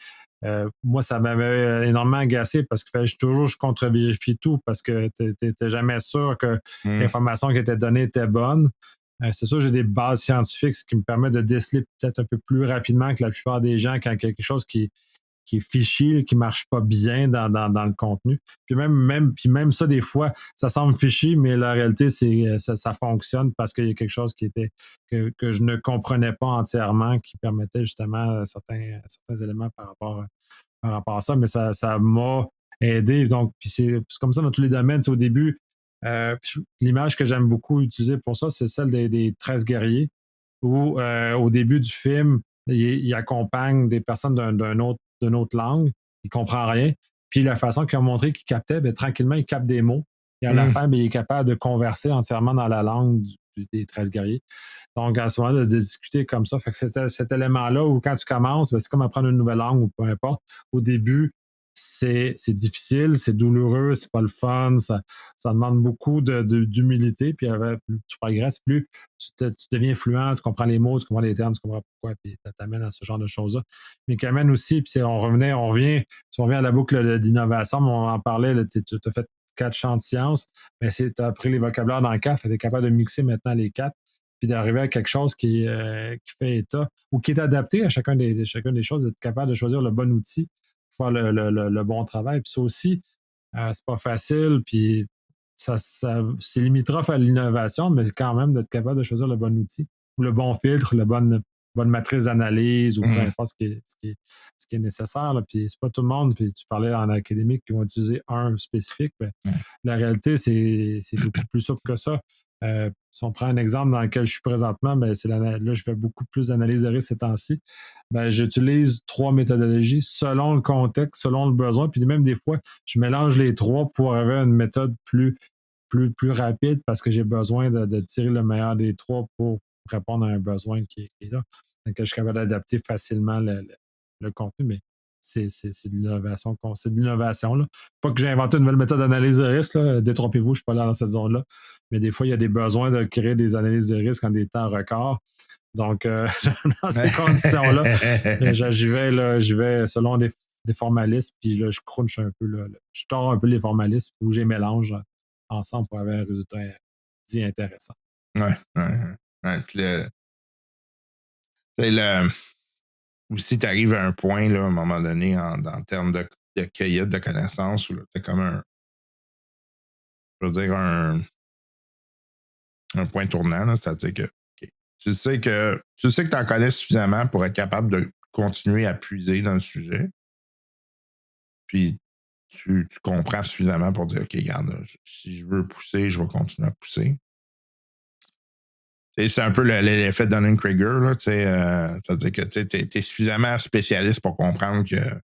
Moi, ça m'avait énormément agacé parce que je contre-vérifie tout parce que tu n'étais jamais sûr que l'information qui était donnée était bonne. C'est sûr, j'ai des bases scientifiques, ce qui me permet de déceler peut-être un peu plus rapidement que la plupart des gens quand il y a quelque chose qui est fichier, qui ne marche pas bien dans le contenu. Puis même ça, des fois, ça semble fichier, mais la réalité, ça fonctionne parce qu'il y a quelque chose que je ne comprenais pas entièrement qui permettait justement certains éléments par rapport à ça, mais ça m'a aidé. Donc, puis c'est comme ça dans tous les domaines. Au début, l'image que j'aime beaucoup utiliser pour ça, c'est celle des 13 guerriers, où au début du film, il accompagne des personnes d'une autre langue, il ne comprend rien. Puis la façon qu'il a montré qu'il captait, ben, tranquillement, il capte des mots. Et à la fin, ben, il est capable de converser entièrement dans la langue des 13 guerriers. Donc, à ce moment-là, de discuter comme ça. Fait que cet élément-là où quand tu commences, ben, c'est comme apprendre une nouvelle langue ou peu importe. Au début, c'est difficile, c'est douloureux, c'est pas le fun, ça demande beaucoup d'humilité. Puis plus tu progresses, plus tu deviens fluent, tu comprends les mots, tu comprends les termes, tu comprends pourquoi, puis ça t'amène à ce genre de choses-là. Mais qui amène aussi, puis on revient, si on revient à la boucle d'innovation, mais on en parlait, là, tu as fait 4 champs de sciences, mais tu as appris les vocabulaires dans 4, tu es capable de mixer maintenant les 4, puis d'arriver à quelque chose qui fait état ou qui est adapté à chacune des choses, d'être capable de choisir le bon outil pour faire le bon travail. Puis ça aussi, c'est pas facile, puis c'est limitrophe à l'innovation, mais quand même d'être capable de choisir le bon outil, ou le bon filtre, la bonne matrice d'analyse, ou peu importe ce qui est nécessaire. Là. Puis c'est pas tout le monde, puis tu parlais en académique qui vont utiliser un spécifique, mais la réalité, c'est beaucoup plus souple que ça. Si on prend un exemple dans lequel je suis présentement, ben là, je fais beaucoup plus d'analyse de risque ces temps-ci. Ben, j'utilise 3 méthodologies selon le contexte, selon le besoin. Puis même des fois, je mélange les 3 pour avoir une méthode plus rapide parce que j'ai besoin de tirer le meilleur des 3 pour répondre à un besoin qui est là. Donc, je suis capable d'adapter facilement le contenu, mais c'est de l'innovation. C'est de l'innovation. Là. Pas que j'ai inventé une nouvelle méthode d'analyse de risque. Là. Détrompez-vous, je ne suis pas là dans cette zone-là. Mais des fois, il y a des besoins de créer des analyses de risque en des temps records. Donc, dans ces conditions-là, j'y vais selon des formalistes, puis là, je crunch un peu, je tords un peu les formalistes, où je les mélange ensemble pour avoir un résultat dit intéressant. Ouais. Aussi, tu arrives à un point, là, à un moment donné, en termes de cueillette de connaissances, où tu as comme je veux dire, un point tournant, là, c'est-à-dire que tu sais que tu en connais suffisamment pour être capable de continuer à puiser dans le sujet. Puis tu comprends suffisamment pour dire, OK, regarde, si je veux pousser, je vais continuer à pousser. C'est un peu l'effet de Dunning-Kruger, là, c'est-à-dire que tu es suffisamment spécialiste pour comprendre qu'il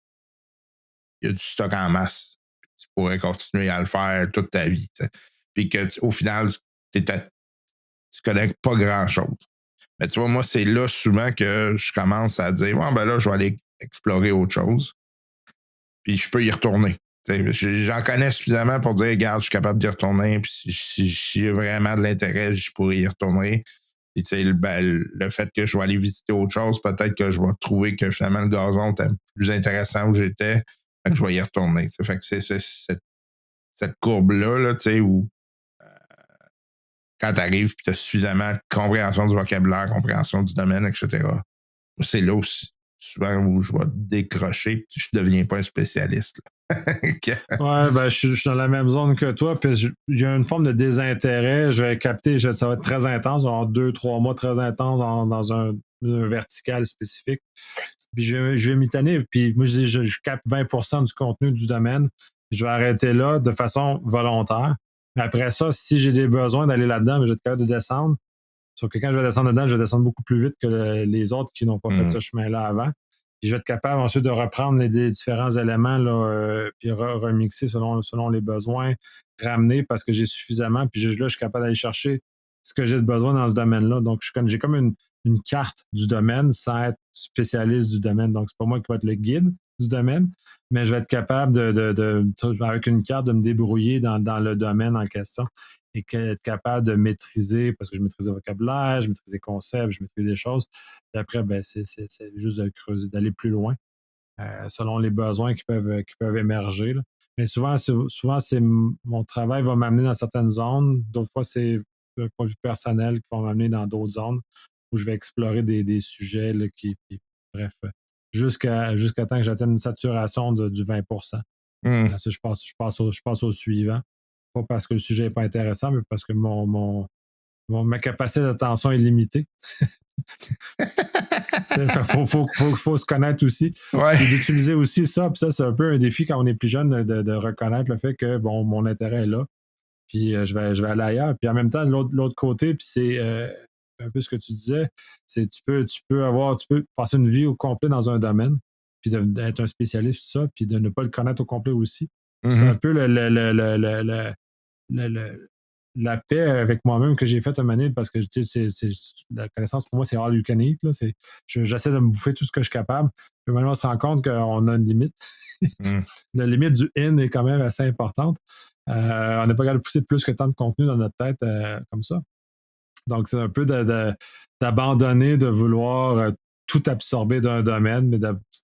y a du stock en masse. Tu pourrais continuer à le faire toute ta vie. T'sais. Puis qu'au final, tu connais pas grand-chose. Mais tu vois, moi, c'est là souvent que je commence à dire, bon, ben là, je vais aller explorer autre chose. Puis je peux y retourner. J'en connais suffisamment pour dire, regarde, je suis capable d'y retourner. Puis si j'ai vraiment de l'intérêt, je pourrais y retourner. Puis le fait que je vais aller visiter autre chose, peut-être que je vais trouver que finalement le gazon était plus intéressant où j'étais. Fait que je vais y retourner. Fait que c'est cette courbe-là, là, où quand tu arrives et tu as suffisamment de compréhension du vocabulaire, compréhension du domaine, etc., c'est là aussi souvent où je vais décrocher et je ne deviens pas un spécialiste. Ouais, ben je suis dans la même zone que toi, puis j'ai une forme de désintérêt. Je vais capter, ça va être très intense, en 2-3 mois très intense dans un vertical spécifique. Puis je vais m'y tanner, puis moi je dis je capte 20% du contenu du domaine. Je vais arrêter là de façon volontaire. Mais après ça, si j'ai des besoins d'aller là-dedans, je vais être capable de descendre. Sauf que quand je vais descendre dedans, je vais descendre beaucoup plus vite que les autres qui n'ont pas fait ce chemin-là avant. Puis je vais être capable ensuite de reprendre les différents éléments là, puis remixer selon les besoins, ramener parce que j'ai suffisamment, puis là, je suis capable d'aller chercher ce que j'ai de besoin dans ce domaine-là. Donc, j'ai comme une carte du domaine sans être spécialiste du domaine. Donc, c'est pas moi qui vais être le guide du domaine, mais je vais être capable avec une carte, de me débrouiller dans le domaine en question et être capable de maîtriser, parce que je maîtrise le vocabulaire, je maîtrise les concepts, je maîtrise des choses. Puis après, ben, c'est juste de creuser, d'aller plus loin, selon les besoins qui peuvent émerger. Là. Mais souvent, mon travail va m'amener dans certaines zones. D'autres fois, c'est un point de vue personnel qui va m'amener dans d'autres zones où je vais explorer des sujets là, bref, jusqu'à temps que j'atteigne une saturation du 20%. Ensuite, je passe au suivant. Pas parce que le sujet n'est pas intéressant, mais parce que ma capacité d'attention est limitée. Il faut se connaître aussi. Ouais. Et d'utiliser aussi ça. Puis ça, c'est un peu un défi quand on est plus jeune de reconnaître le fait que bon, mon intérêt est là. Puis je vais aller ailleurs. Puis en même temps, de l'autre côté, puis c'est un peu ce que tu disais, c'est tu peux passer une vie au complet dans un domaine, puis d'être un spécialiste, tout ça, puis de ne pas le connaître au complet aussi. C'est un peu la paix avec moi-même que j'ai faite un moment donné parce que la connaissance pour moi, c'est all you can eat. Là, j'essaie de me bouffer tout ce que je suis capable. Puis maintenant, on se rend compte qu'on a une limite. La limite du in est quand même assez importante. On n'est pas capable de pousser plus que tant de contenu dans notre tête comme ça. Donc, c'est un peu d'abandonner, de vouloir tout absorber d'un domaine, mais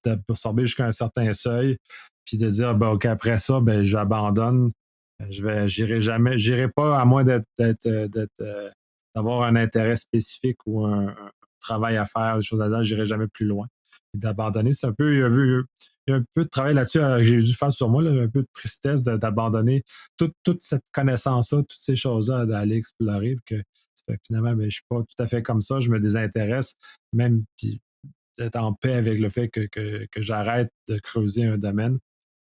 d'absorber jusqu'à un certain seuil, puis de dire, ben, OK, après ça, ben, j'abandonne. J'irai pas à moins d'avoir un intérêt spécifique ou un travail à faire, des choses là-dedans, j'irai jamais plus loin. Et d'abandonner, c'est un peu, il y a un peu de travail là-dessus que j'ai dû faire sur moi, là, un peu de tristesse d'abandonner toute cette connaissance-là, toutes ces choses-là, d'aller explorer. Que finalement, ben, je suis pas tout à fait comme ça, je me désintéresse, même puis d'être en paix avec le fait que j'arrête de creuser un domaine.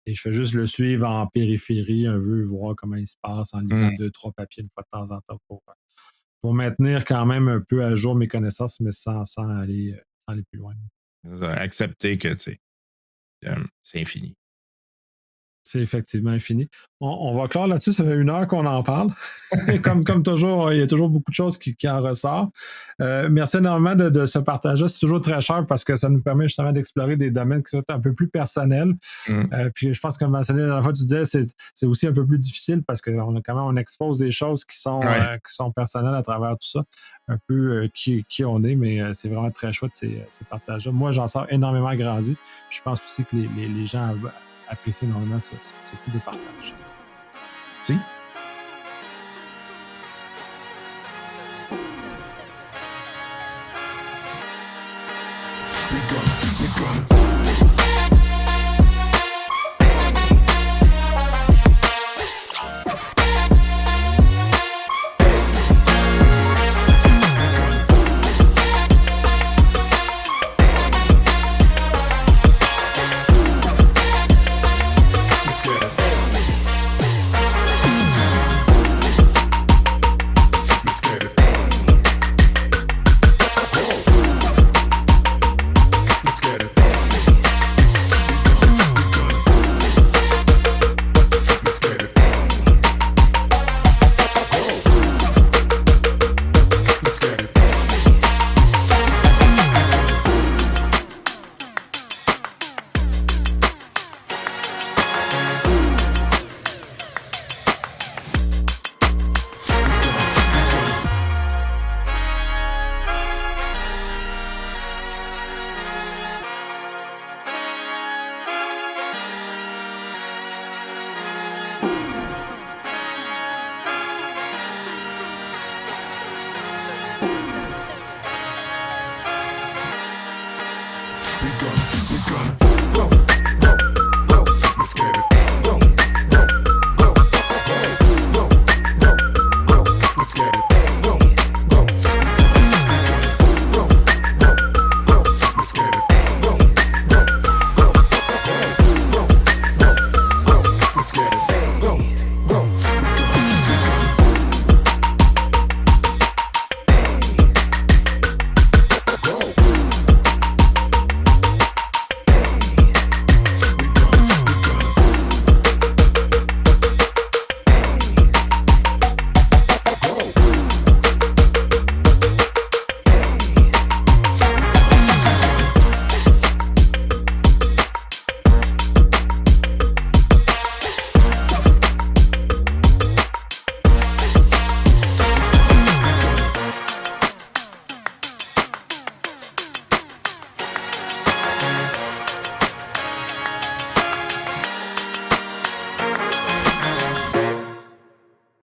Et je fais juste le suivre en périphérie, un peu, voir comment il se passe en lisant 2-3 papiers une fois de temps en temps pour maintenir quand même un peu à jour mes connaissances, mais sans aller plus loin. Accepter que c'est infini. C'est effectivement infini. On va clore là-dessus, ça fait 1 heure qu'on en parle. comme toujours, il y a toujours beaucoup de choses qui en ressortent. Merci énormément de ce partage-là. C'est toujours très cher parce que ça nous permet justement d'explorer des domaines qui sont un peu plus personnels. Puis je pense que la dernière fois, tu disais, c'est aussi un peu plus difficile parce on expose des choses qui sont personnelles à travers tout ça. Un peu qui on est, mais c'est vraiment très chouette ces partages-là. Moi, j'en sors énormément grandi. Je pense aussi que les gens apprécier énormément ce type de partage. Merci.